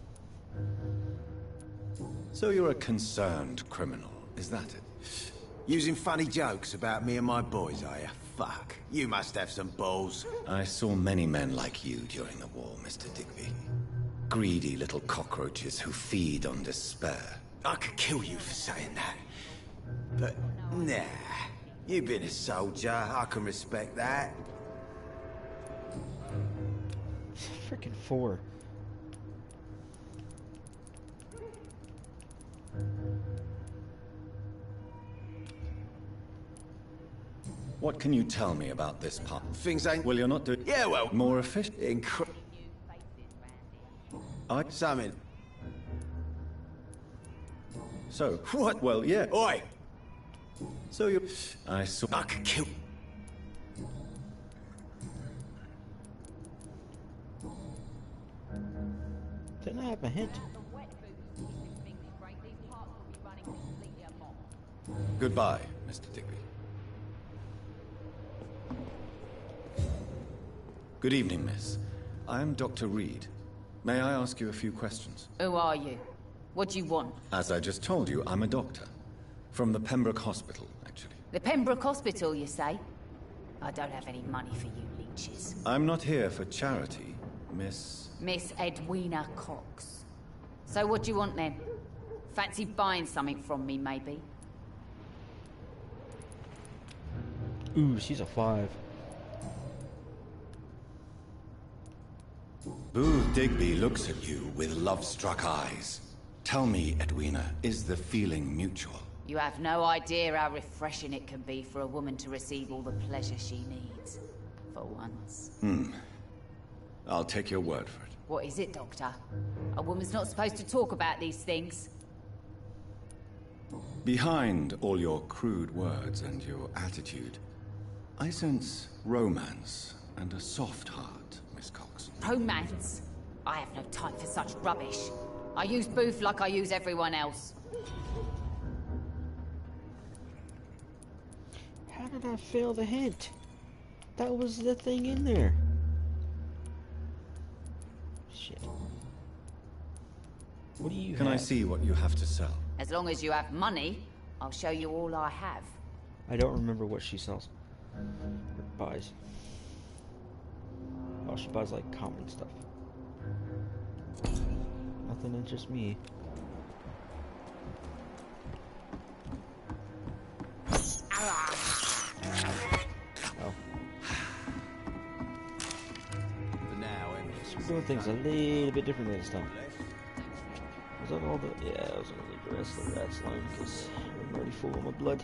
So you're a concerned criminal, is that it? Using funny jokes about me and my boys, are you? Fuck. You must have some balls. I saw many men like you during the war, Mr. Digby. Greedy little cockroaches who feed on despair. I could kill you for saying that. But, nah. You've been a soldier. I can respect that. Freaking 4. What can you tell me about this part? Things ain't... Well, you're not doing... Yeah, well... More efficient? Something. So... What? Well, yeah. Oi! So you... I saw... I could kill... Didn't I have a hint? Goodbye, Mr. Digby. Good evening, miss. I am Dr. Reed. May I ask you a few questions? Who are you? What do you want? As I just told you, I'm a doctor. From the Pembroke Hospital, actually. The Pembroke Hospital, you say? I don't have any money for you leeches. I'm not here for charity, Miss... Miss Edwina Cox. So what do you want then? Fancy buying something from me, maybe? Ooh, she's a 5. Booth Digby looks at you with love-struck eyes. Tell me, Edwina, is the feeling mutual? You have no idea how refreshing it can be for a woman to receive all the pleasure she needs. For once. I'll take your word for it. What is it, Doctor? A woman's not supposed to talk about these things. Behind all your crude words and your attitude, I sense romance and a soft heart, Miss Cox. Romance? I have no time for such rubbish. I use Booth like I use everyone else. How did I fail the hint? That was the thing in there. Shit. What do you Can have? I see what you have to sell? As long as you have money, I'll show you all I have. I don't remember what she sells. Or buys. Oh, she buys like common stuff. Nothing interests me. Oh. For now, We're doing things a little bit differently this time. Was that all the... Yeah, I was gonna leave the rest of the rats alone because I'm already full of my blood.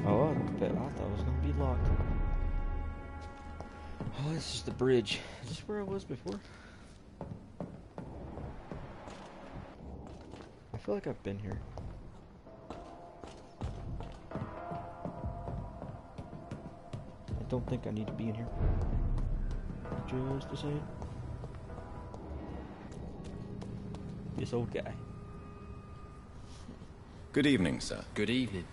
Oh, I bet I thought it was gonna be locked. Oh, this is the bridge. Is this where I was before? I feel like I've been here. I don't think I need to be in here. Just a second. This old guy. Good evening, sir. Good evening.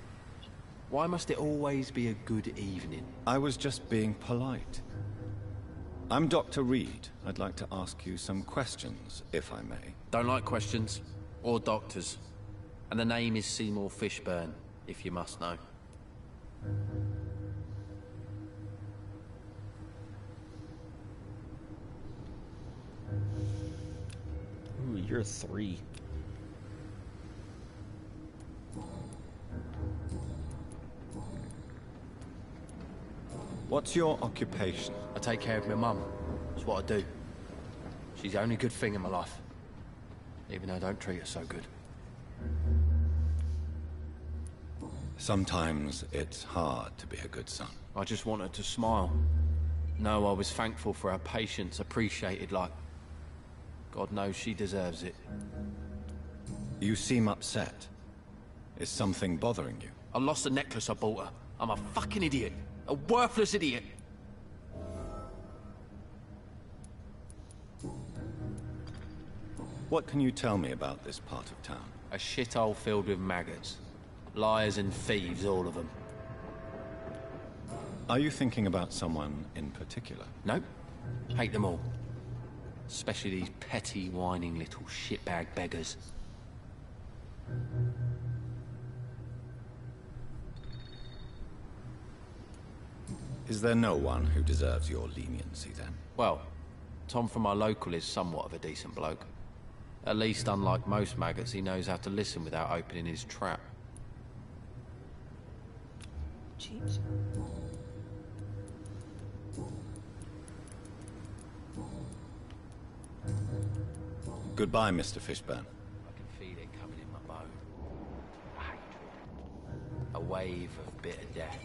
Why must it always be a good evening? I was just being polite. I'm Dr. Reed. I'd like to ask you some questions, if I may. Don't like questions. Or doctors. And the name is Seymour Fishburne, if you must know. Ooh, you're 3. What's your occupation? I take care of my mum. That's what I do. She's the only good thing in my life. Even though I don't treat her so good. Sometimes it's hard to be a good son. I just wanted to smile. No, I was thankful for her patience, appreciated like... God knows she deserves it. You seem upset. Is something bothering you? I lost the necklace I bought her. I'm a fucking idiot. A worthless idiot. What can you tell me about this part of town? A shithole filled with maggots. Liars and thieves, all of them. Are you thinking about someone in particular? Nope. Hate them all. Especially these petty, whining little shitbag beggars. Is there no one who deserves your leniency, then? Well, Tom from our local is somewhat of a decent bloke. At least, unlike most maggots, he knows how to listen without opening his trap. Jeez. Goodbye, Mr. Fishburne. I can feel it coming in my bone. Hatred. A wave of bitter death.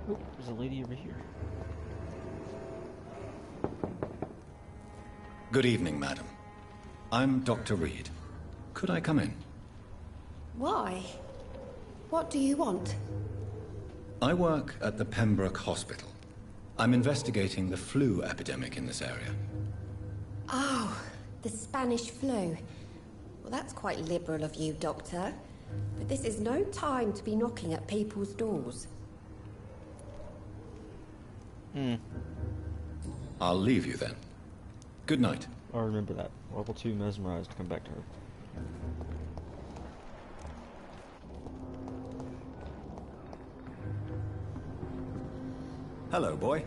Oh, there's a lady over here. Good evening, madam. I'm Dr. Reed. Could I come in? Why? What do you want? I work at the Pembroke Hospital. I'm investigating the flu epidemic in this area. Oh, the Spanish flu. Well, that's quite liberal of you, Doctor. But this is no time to be knocking at people's doors. I'll leave you then. Good night. I remember that. Level 2 mesmerized. Come back to her. Hello, boy.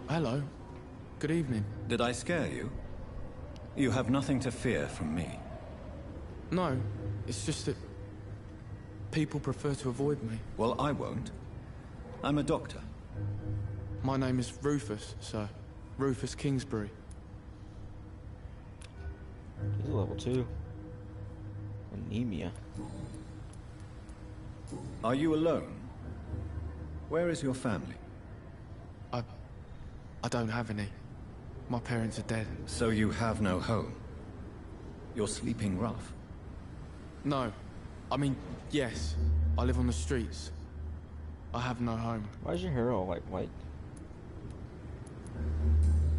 Hello. Good evening. Did I scare you? You have nothing to fear from me. No, it's just that people prefer to avoid me. Well, I won't. I'm a doctor. My name is Rufus, sir. Rufus Kingsbury. He's level 2. Anemia. Are you alone? Where is your family? I don't have any. My parents are dead. So you have no home? You're sleeping rough? No. I mean, yes. I live on the streets. I have no home. Why is your hair all like white?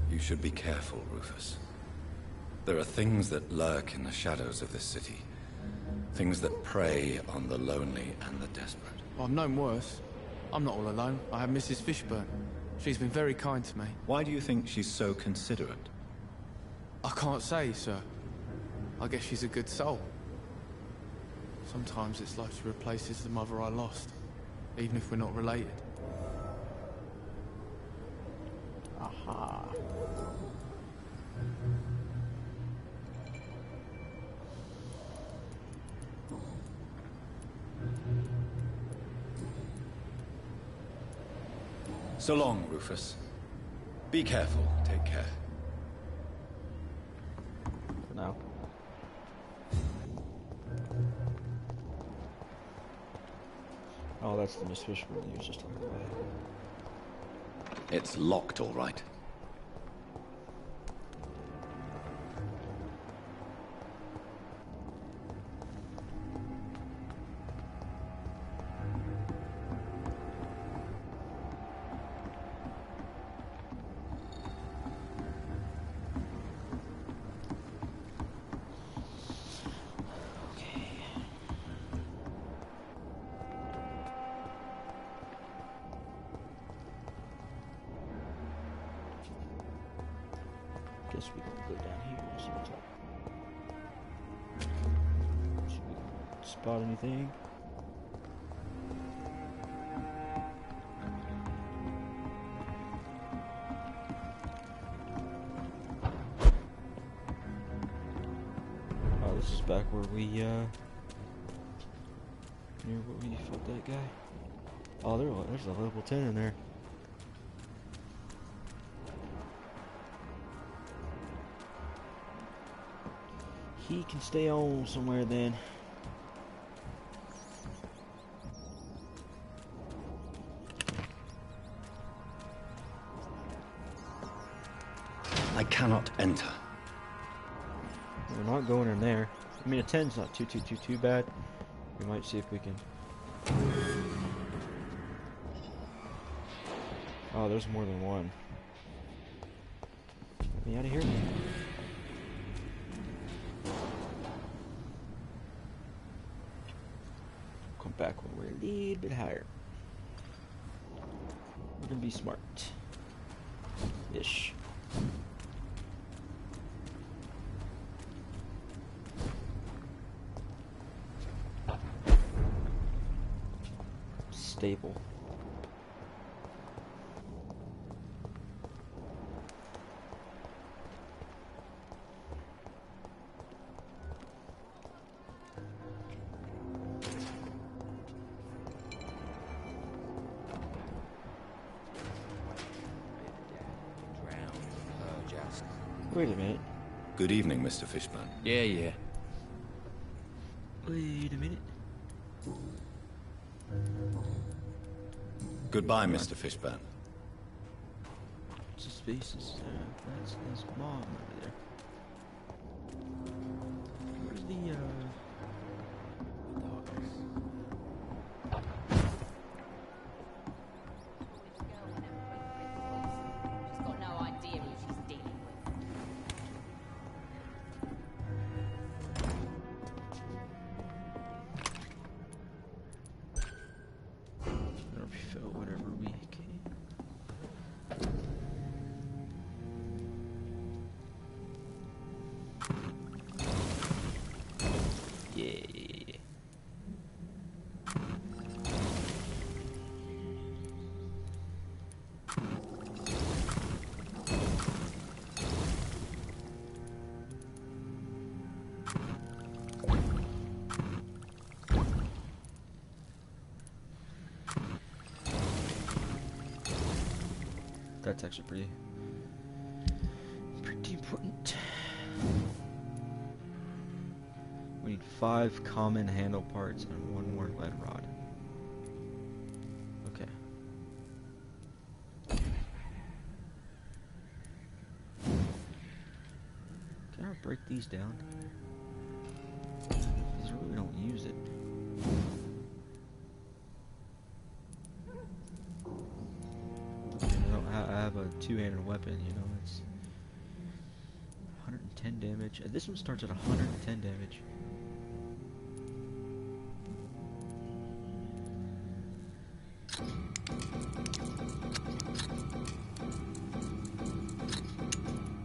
You should be careful, Rufus. There are things that lurk in the shadows of this city. Things that prey on the lonely and the desperate. Well, I've known worse. I'm not all alone. I have Mrs. Fishburne. She's been very kind to me. Why do you think she's so considerate? I can't say, sir. I guess she's a good soul. Sometimes it's like she replaces the mother I lost, even if we're not related. Aha. So long, Rufus. Be careful. Take care. For now. Oh, that's the Miss Fishburne you was just talking about. It's locked, all right. Guess we can go down here and see what's up. Should we spot anything? back where we, near where we fought that guy. Oh, there's a level 10 in there. He can stay on somewhere then. I cannot enter. We're not going in there. I mean, a 10's not too bad. We might see if we can. Oh, there's more than one. Get me out of here. Come back when we're a little bit higher. We're gonna be smart. Ish. Stable. Wait a minute. Good evening, Mr. Fishburne. Yeah. Wait a minute. Goodbye, Mr. Fishburne. Suspicious. That's his mom over there. Where's the, She's got no idea who she's dealing with. refill whatever we can. Yeah. That's actually pretty important. We need 5 common handle parts and 1 more lead rod. Okay. Can I break these down? Because I really don't use it. I have a 2-handed weapon, you know, it's 110 damage. This one starts at 110 damage.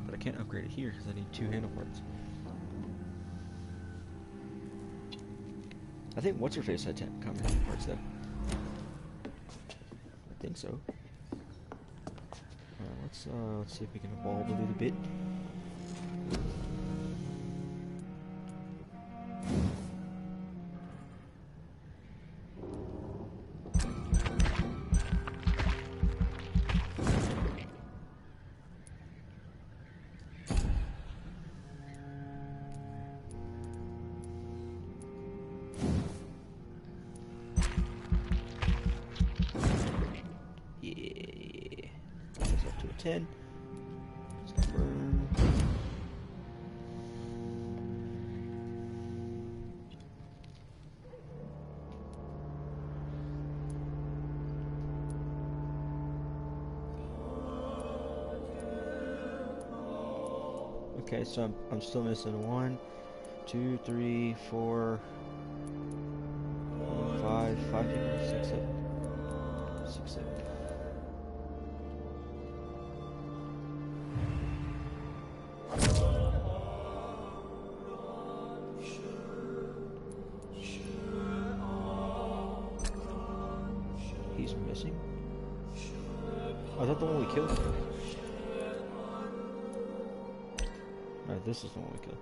But I can't upgrade it here because I need 2 handle parts. I think what's-her-face had 10 common handle parts though. I think so. Let's see if we can evolve a little bit. Yeah. That's up to a 10. Okay, so I'm still missing 1, 2, 3, 4, 5 people, 6, 7. 6, 7. He's missing? I thought the one we killed. Alright, this is the one we killed.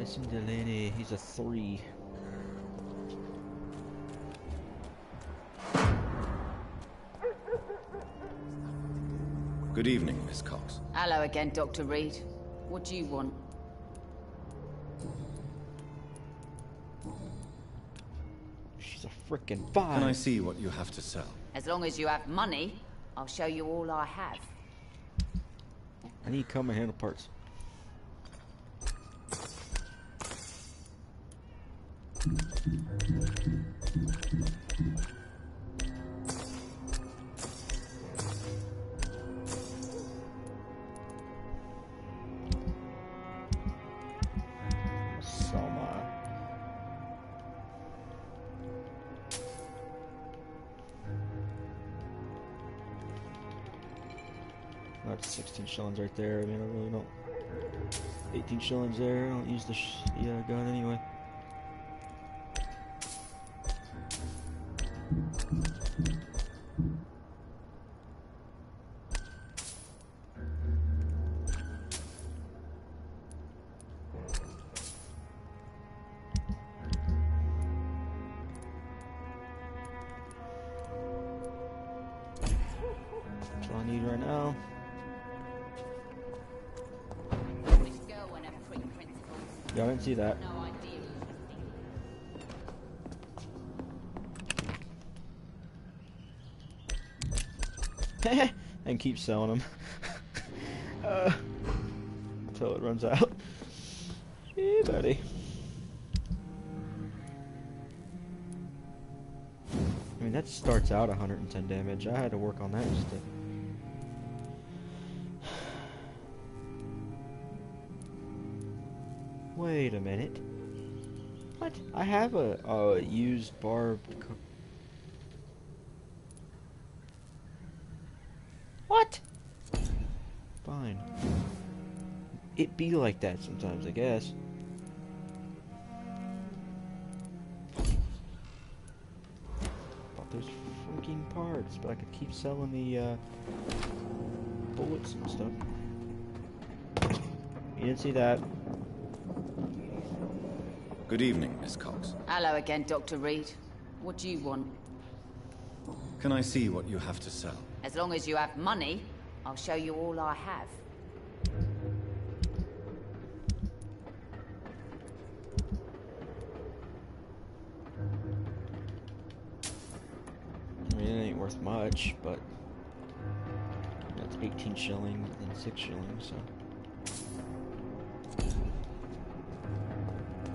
Tyson Delaney, he's a 3. Good evening, Miss Cox. Hello again, Dr. Reed. What do you want? She's a frickin' 5. Can I see what you have to sell? As long as you have money, I'll show you all I have. I need comb and handle parts. That's 16 shillings right there. I mean, I really don't. 18 shillings there. I don't use the gun anyway. That's all I need right now. Yeah, I didn't see that. And keep selling them until it runs out. Yeah, buddy. I mean, that starts out 110 damage. I had to work on that just to... Wait a minute. What? I have a used barbed... What? Fine. It be like that sometimes, I guess. Bought those freaking parts, but I could keep selling the bullets and stuff. You didn't see that. Good evening, Miss Cox. Hello again, Dr. Reed. What do you want? Can I see what you have to sell? As long as you have money, I'll show you all I have. I mean, it ain't worth much, but that's 18 shillings and 6 shillings, so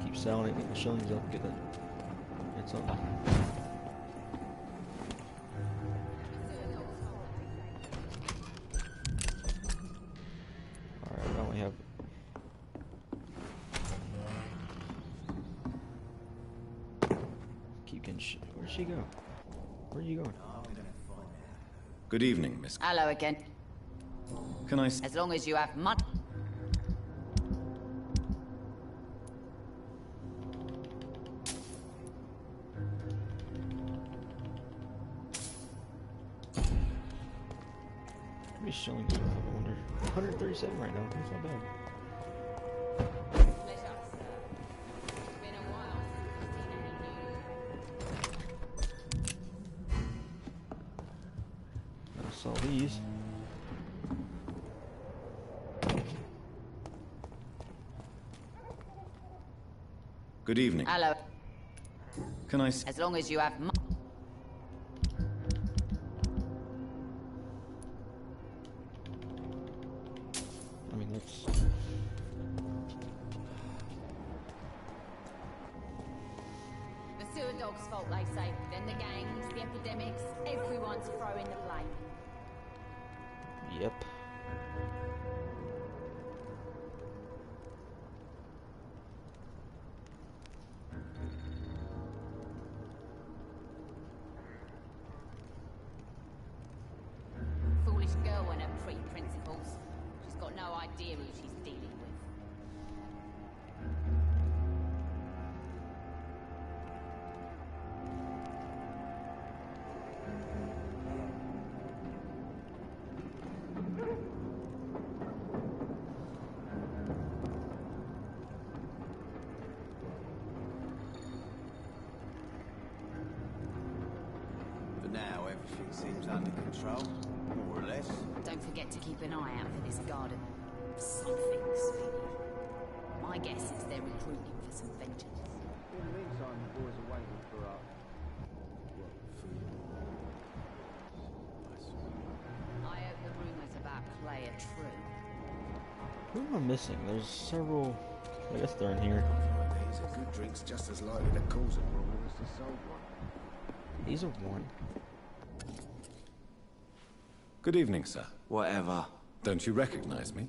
keep selling it, get the shillings up, get something. Alright, I only have... Keep getting shit. Where'd she go? Where are you going? Good evening, Miss. Hello again. Can I... As long as you have money. How many shillings do I have? I wonder. 137 right now. That's not bad. Sell these. Good evening. Hello. Can I... As long as you have money. I mean, that's... The sewer dog's fault, they say. Then the gangs, the epidemics, everyone's throwing the blame. Yep. Foolish girl and her pre-principles. She's got no idea who she's dealing with. seems under control, more or less. Don't forget to keep an eye out for this garden. Something's. My guess is they're recruiting for some vengeance. In the meantime, the boys are waiting for our... I hope the rumours about Clay are true. Who am I missing? There's several. I guess they're in here. These are good drinks just as likely to cause a problem as to solve one. These are one. Good evening, sir. Whatever. Don't you recognize me?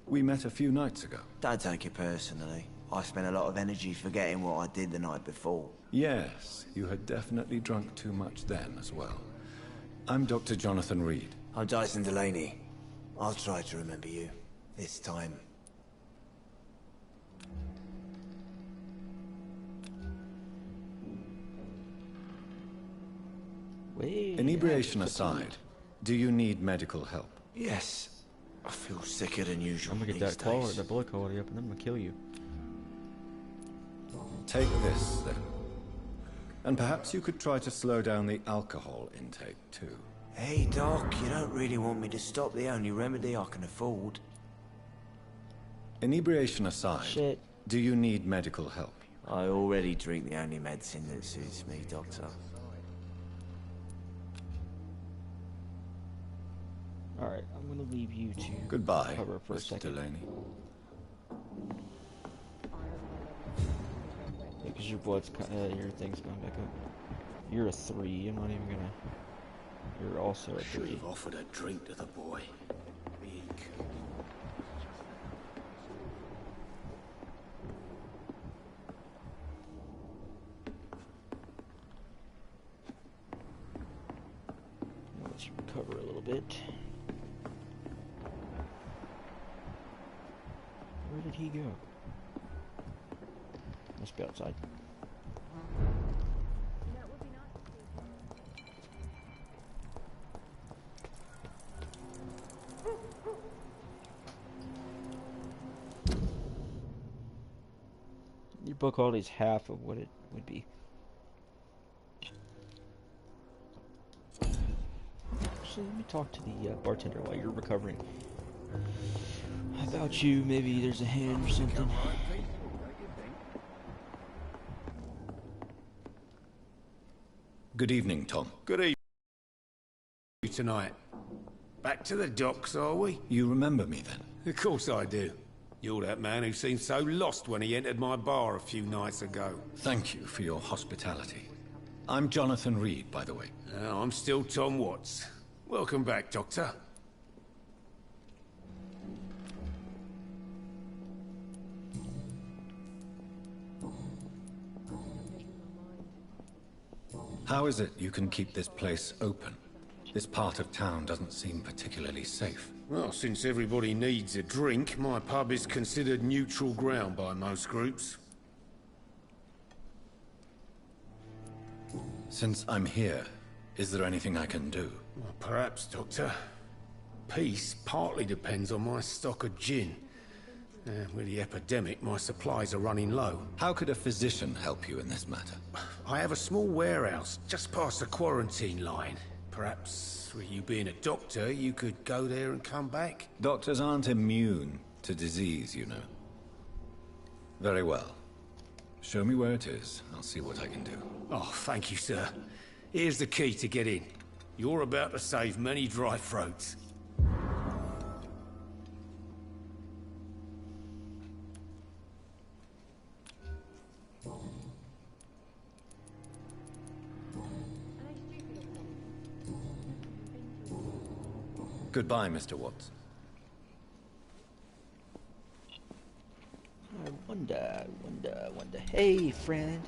We met a few nights ago. Don't take it personally. I spent a lot of energy forgetting what I did the night before. Yes, you had definitely drunk too much then as well. I'm Dr. Jonathan Reed. I'm Dyson Delaney. I'll try to remember you. This time. Inebriation aside, do you need medical help? Yes. I feel sicker than usual. I'm gonna get that quality, the blood quality up, and then I'm gonna kill you. Take this, then. And perhaps you could try to slow down the alcohol intake, too. Hey, Doc, you don't really want me to stop the only remedy I can afford. Inebriation aside, do you need medical help? I already drink the only medicine that suits me, Doctor. Alright, I'm gonna leave you to Goodbye, cover for a Mr. second. Delaney. Because your blood's, your thing's going back up. You're a 3, I'm not even gonna... You're also a 3. Should have offered a drink to the boy. Let's recover a little bit. Where did he go? Must be outside. Your book quality is half of what it would be. Actually, let me talk to the bartender while you're recovering. About you, maybe there's a hand or something. Good evening, Tom. Good evening. Tonight. Back to the docks, are we? You remember me then? Of course I do. You're that man who seemed so lost when he entered my bar a few nights ago. Thank you for your hospitality. I'm Jonathan Reed, by the way. I'm still Tom Watts. Welcome back, Doctor. How is it you can keep this place open? This part of town doesn't seem particularly safe. Well, since everybody needs a drink, my pub is considered neutral ground by most groups. Since I'm here, is there anything I can do? Well, perhaps, Doctor. Peace partly depends on my stock of gin. With the epidemic, my supplies are running low. How could a physician help you in this matter? I have a small warehouse just past the quarantine line. Perhaps, with you being a doctor, you could go there and come back? Doctors aren't immune to disease, you know. Very well. Show me where it is. I'll see what I can do. Oh, thank you, sir. Here's the key to get in. You're about to save many dry throats. Goodbye, Mr. Watts. I wonder. Hey, friend.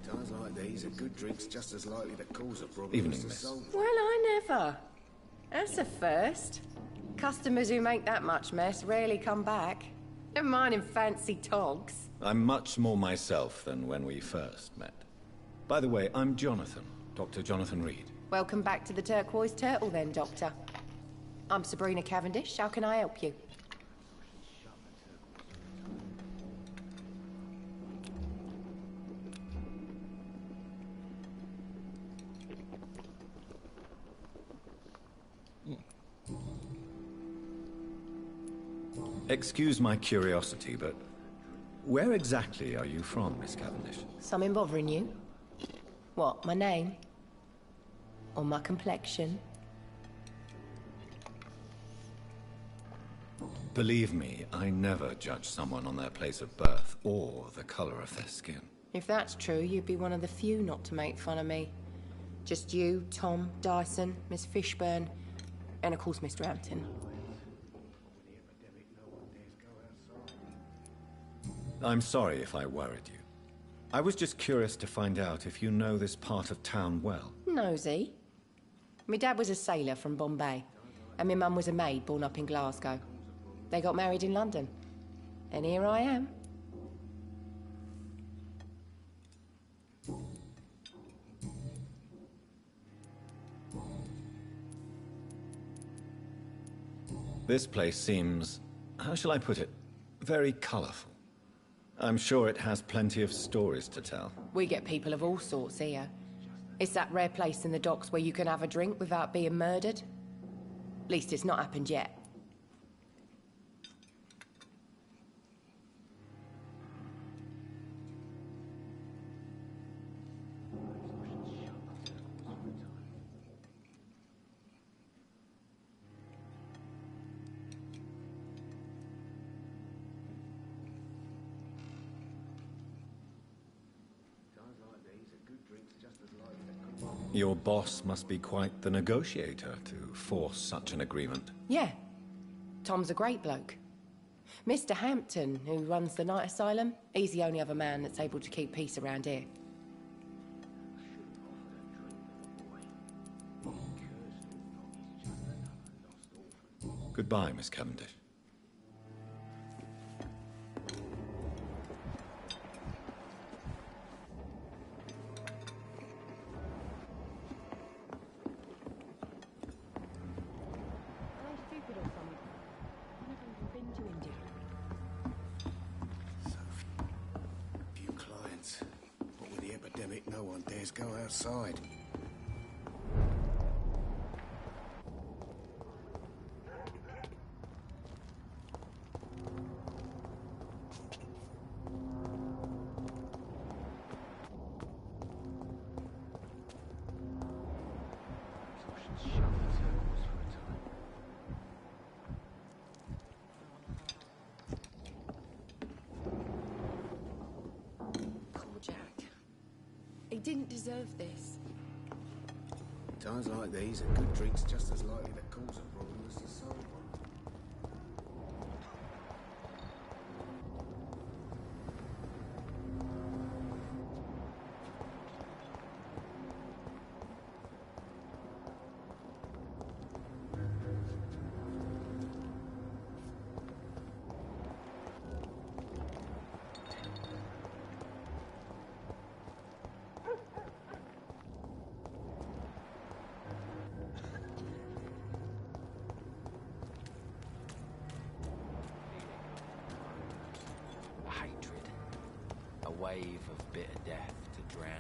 Times like these, a good drink's just as likely to cause a problem Evening, as to miss. solve it. Well, I never. That's a first. Customers who make that much mess rarely come back. Never mind in fancy togs. I'm much more myself than when we first met. By the way, I'm Jonathan, Dr. Jonathan Reed. Welcome back to the Turquoise Turtle then, Doctor. I'm Sabrina Cavendish. How can I help you? Excuse my curiosity, but where exactly are you from, Miss Cavendish? Something bothering you? What, my name? Or my complexion? Believe me, I never judge someone on their place of birth or the color of their skin. If that's true, you'd be one of the few not to make fun of me. Just you, Tom, Dyson, Miss Fishburne, and of course Mr. Hampton. I'm sorry if I worried you. I was just curious to find out if you know this part of town well. Nosy. My dad was a sailor from Bombay, and my mum was a maid born up in Glasgow. They got married in London, and here I am. This place seems, how shall I put it, very colorful. I'm sure it has plenty of stories to tell. We get people of all sorts here. It's that rare place in the docks where you can have a drink without being murdered. At least it's not happened yet. Your boss must be quite the negotiator to force such an agreement. Yeah. Tom's a great bloke. Mr. Hampton, who runs the night asylum, he's the only other man that's able to keep peace around here. Goodbye, Miss Cavendish. Few clients. But with the epidemic, no one dares go outside. He didn't deserve this. Times like these, a good drink's just as likely to cause a problem as to solve one. Hatred. A wave of bitter death to drown.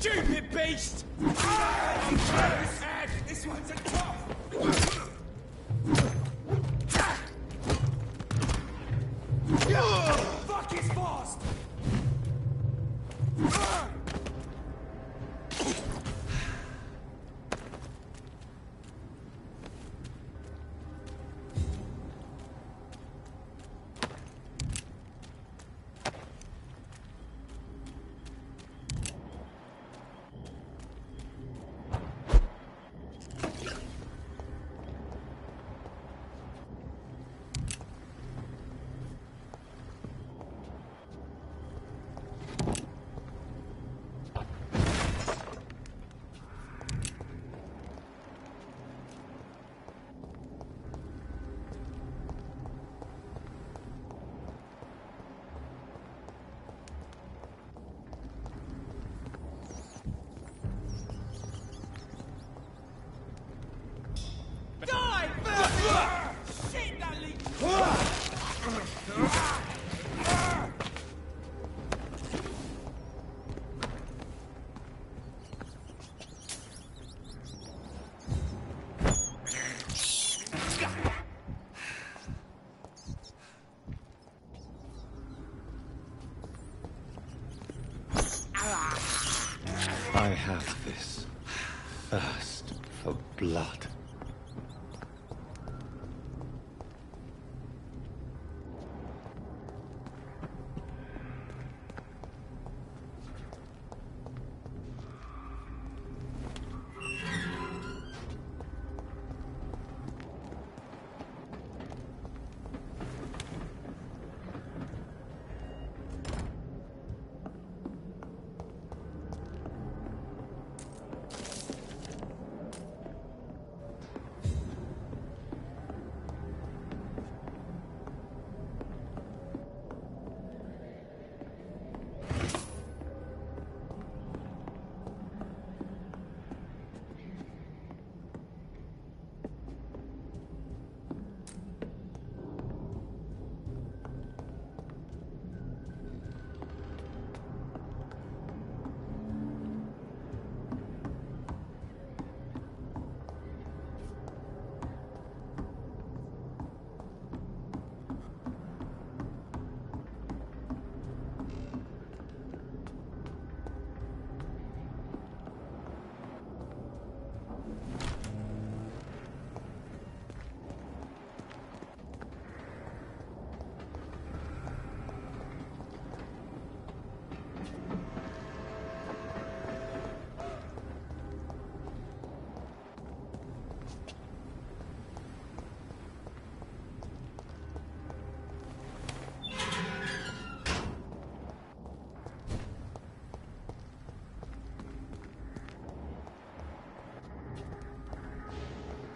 stupid beast! This one's a top! Fuck is fast! I have this thirst for blood.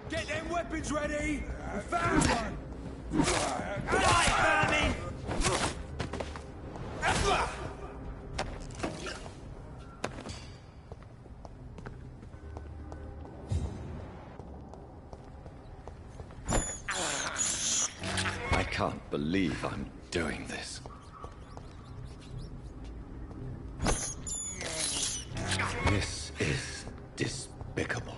Get them weapons ready! We found one! Die, vermin! I can't believe I'm doing this. This is despicable.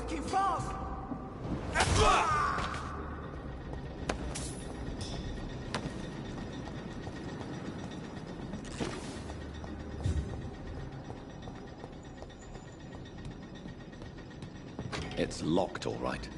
fucking fast! It's locked, all right.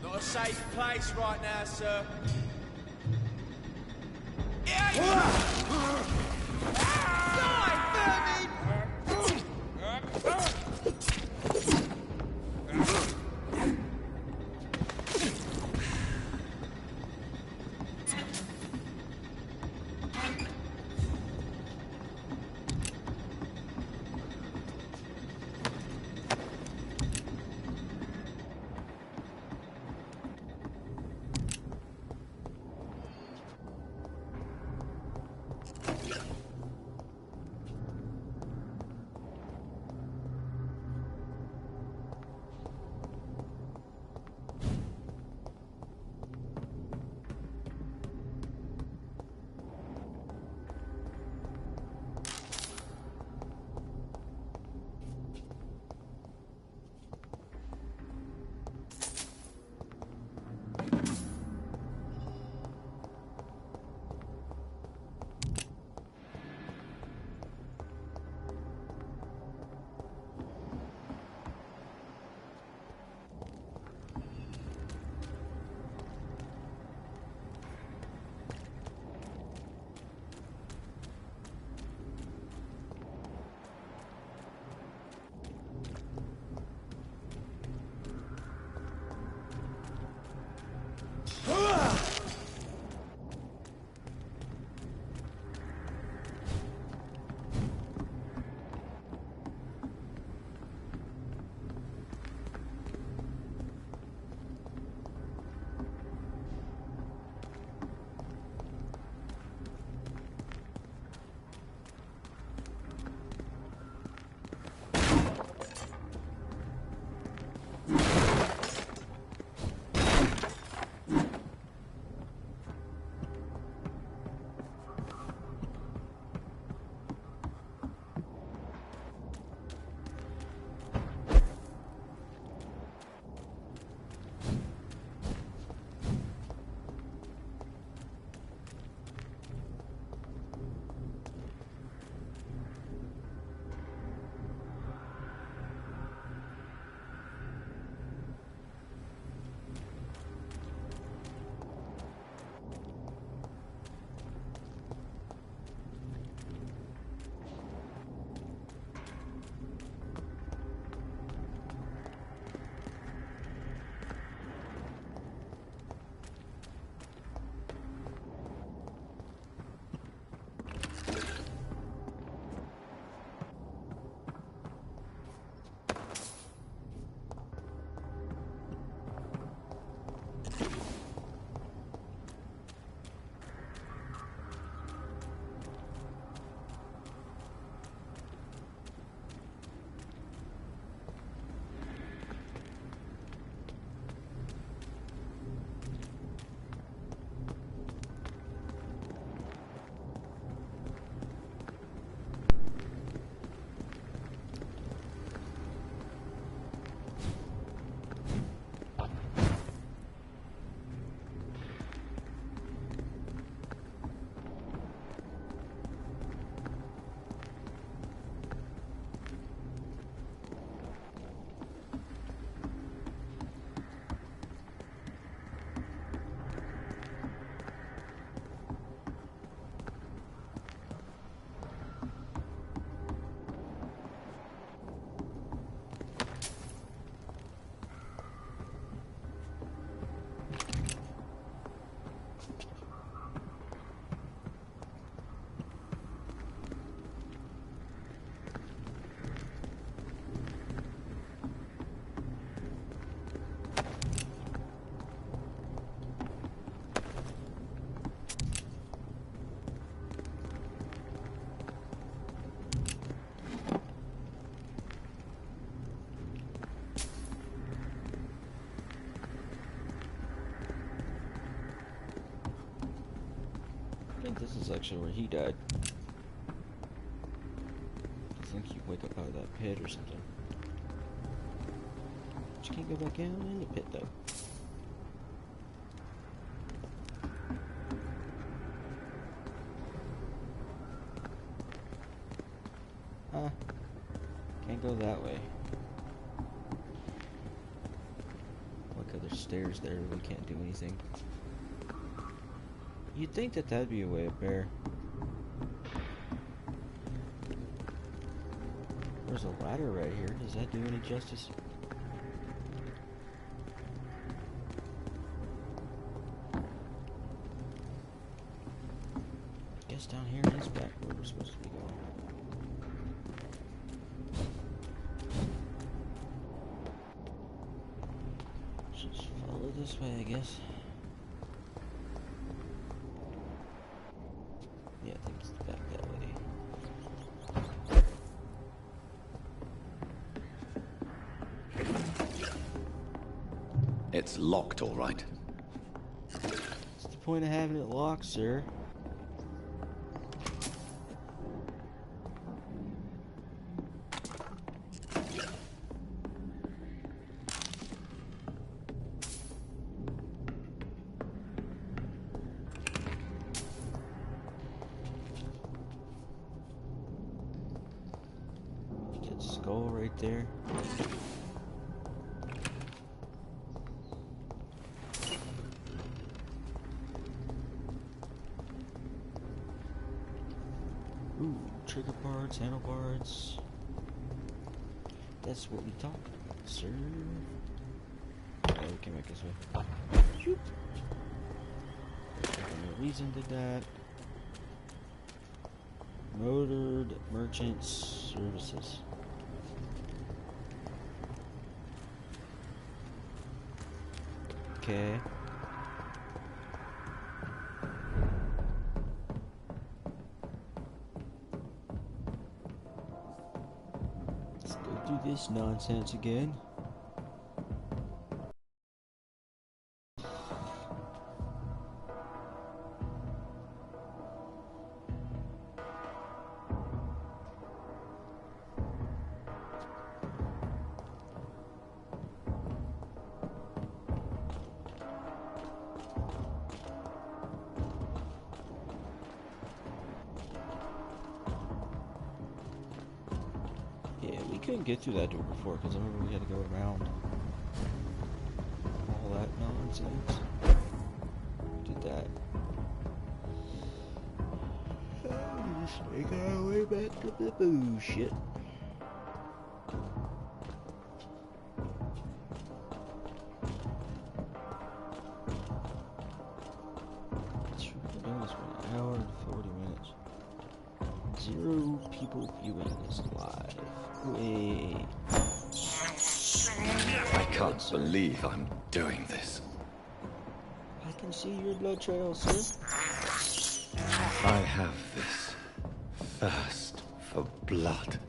Not a safe place right now, sir. this is actually where he died. I think you wake up out of that pit or something. But you can't go back down in the pit though. Huh. Can't go that way. Look, there's stairs there. We can't do anything. You'd think that that'd be a way up there. There's a ladder right here. Does that do any justice? Guess down here is back where we're supposed to be going. Just follow this way, I guess. Yeah, I think it's back that way. It's locked, all right. What's the point of having it locked, sir? That skull right there. Ooh, trigger parts, handlebars. That's what we talked about, sir. Okay, we came back this way. Shoot. No reason did that. Motored Merchant Services. Okay. Let's go through this nonsense again. Couldn't get through that door before because I remember we had to go around all that nonsense. We did that. We just make our way back to the bullshit. We're doing this for 1 hour and 40 minutes. 0 people viewing this live. Wait. I can't believe I'm doing this. I can see your blood trail, sir. I have this thirst for blood.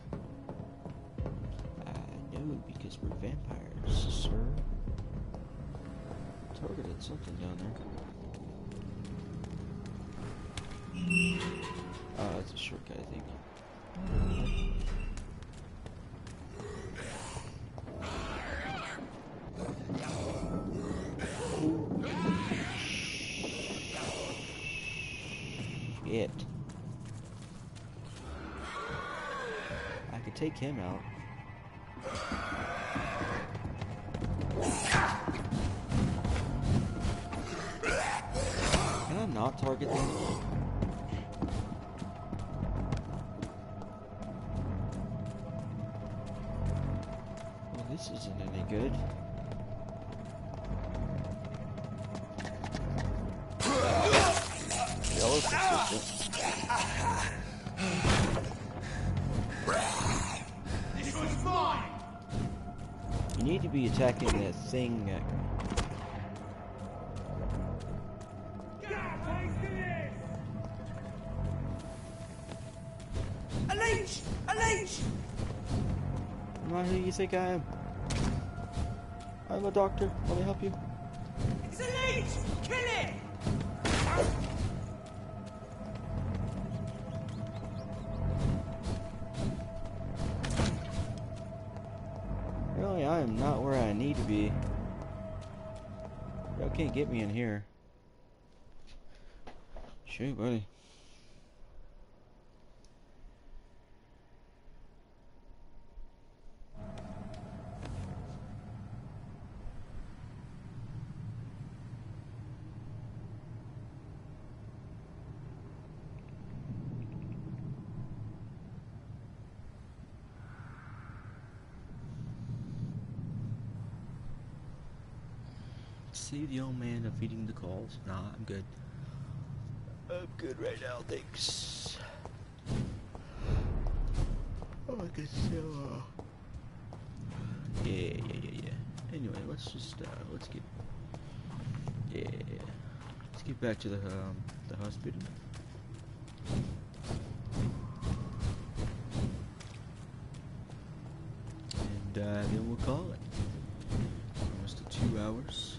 I know because we're vampires, sir. Targeted something down there. Oh, that's a shortcut, I think. Shit. I could take him out. Can I not target them? Well, this isn't any good. Yellow consistent. This was mine! You need to be attacking that thing. A leech! A leech! I'm not who you think I am. I'm a doctor. Let me help you. It's a leech! Kill it! Apparently I am not where I need to be. Y'all can't get me in here. Shoot, buddy. Save the old man of feeding the calls. Nah, I'm good. I'm good right now, thanks. Oh, I guess so. Yeah. Anyway, let's just let's get back to the hospital. And then we'll call it. Almost to 2 hours.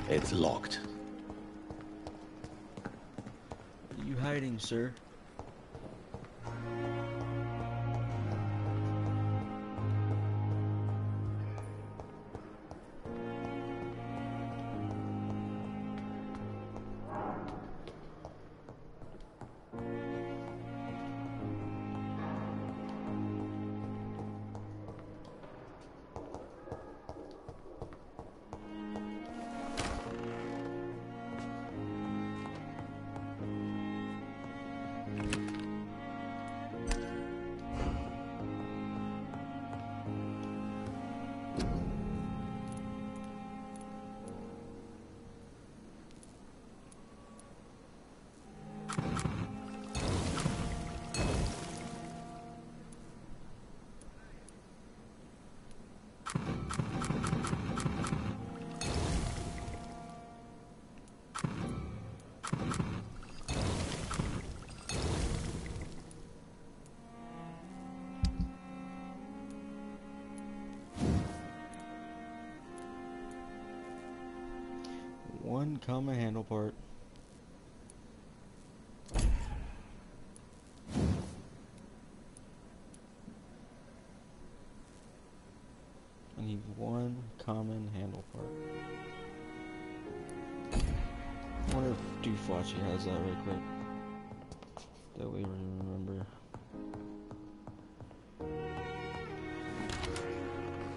It's locked. What are you hiding, sir? One common handle part. I need one common handle part. I wonder if Duflachi has that right quick. That way we remember.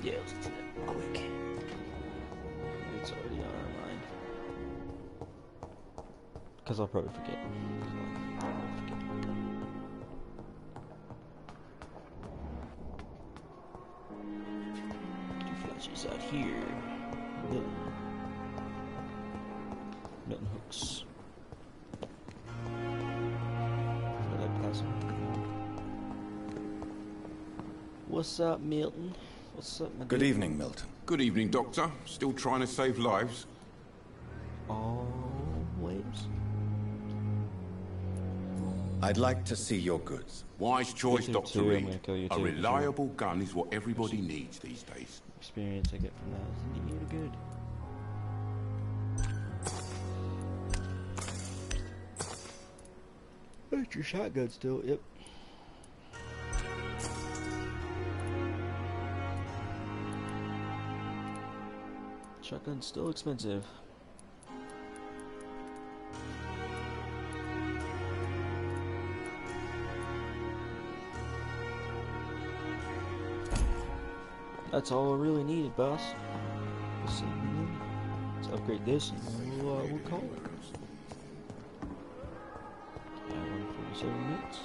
Yeah, let's do that quick. It's already on our mind. Because I'll probably forget. Duflachi's out here. Milton hooks. Did I pass him? What's up, Milton? What's up, my Good dude? evening, Milton. Good evening, Doctor. Still trying to save lives? Always. I'd like to see your goods. Wise choice, You Dr. too, I'm Reed. gonna kill you A too, for sure. reliable gun is what everybody needs these days. Experience I get from that is neat good. That's your shotgun still, yep. Shotgun's still expensive. That's all I really needed, boss. Let's upgrade this and we'll call it. 147 minutes.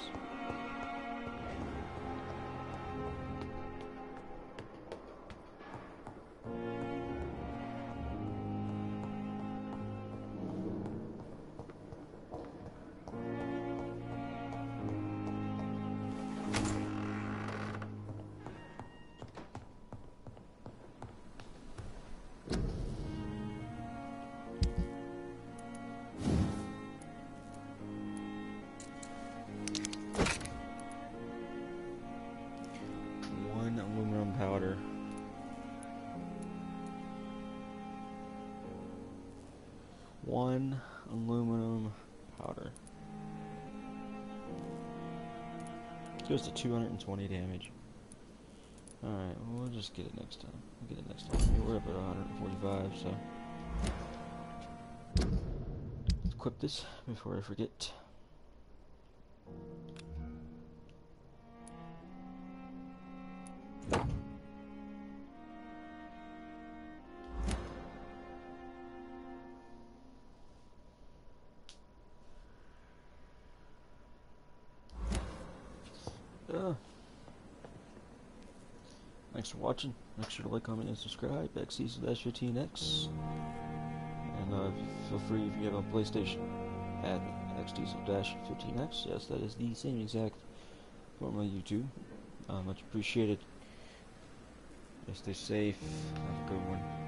1 aluminum powder. Goes to 220 damage. Alright, well, we'll just get it next time. We'll get it next time. We're up at 145, so. Let's equip this before I forget. Thanks for watching. Make sure to like, comment, and subscribe. XDiesel-15X. And feel free, if you have a PlayStation, add XDiesel-15X. Yes, that is the same exact form of YouTube. Much appreciated. Stay safe. Have a good one.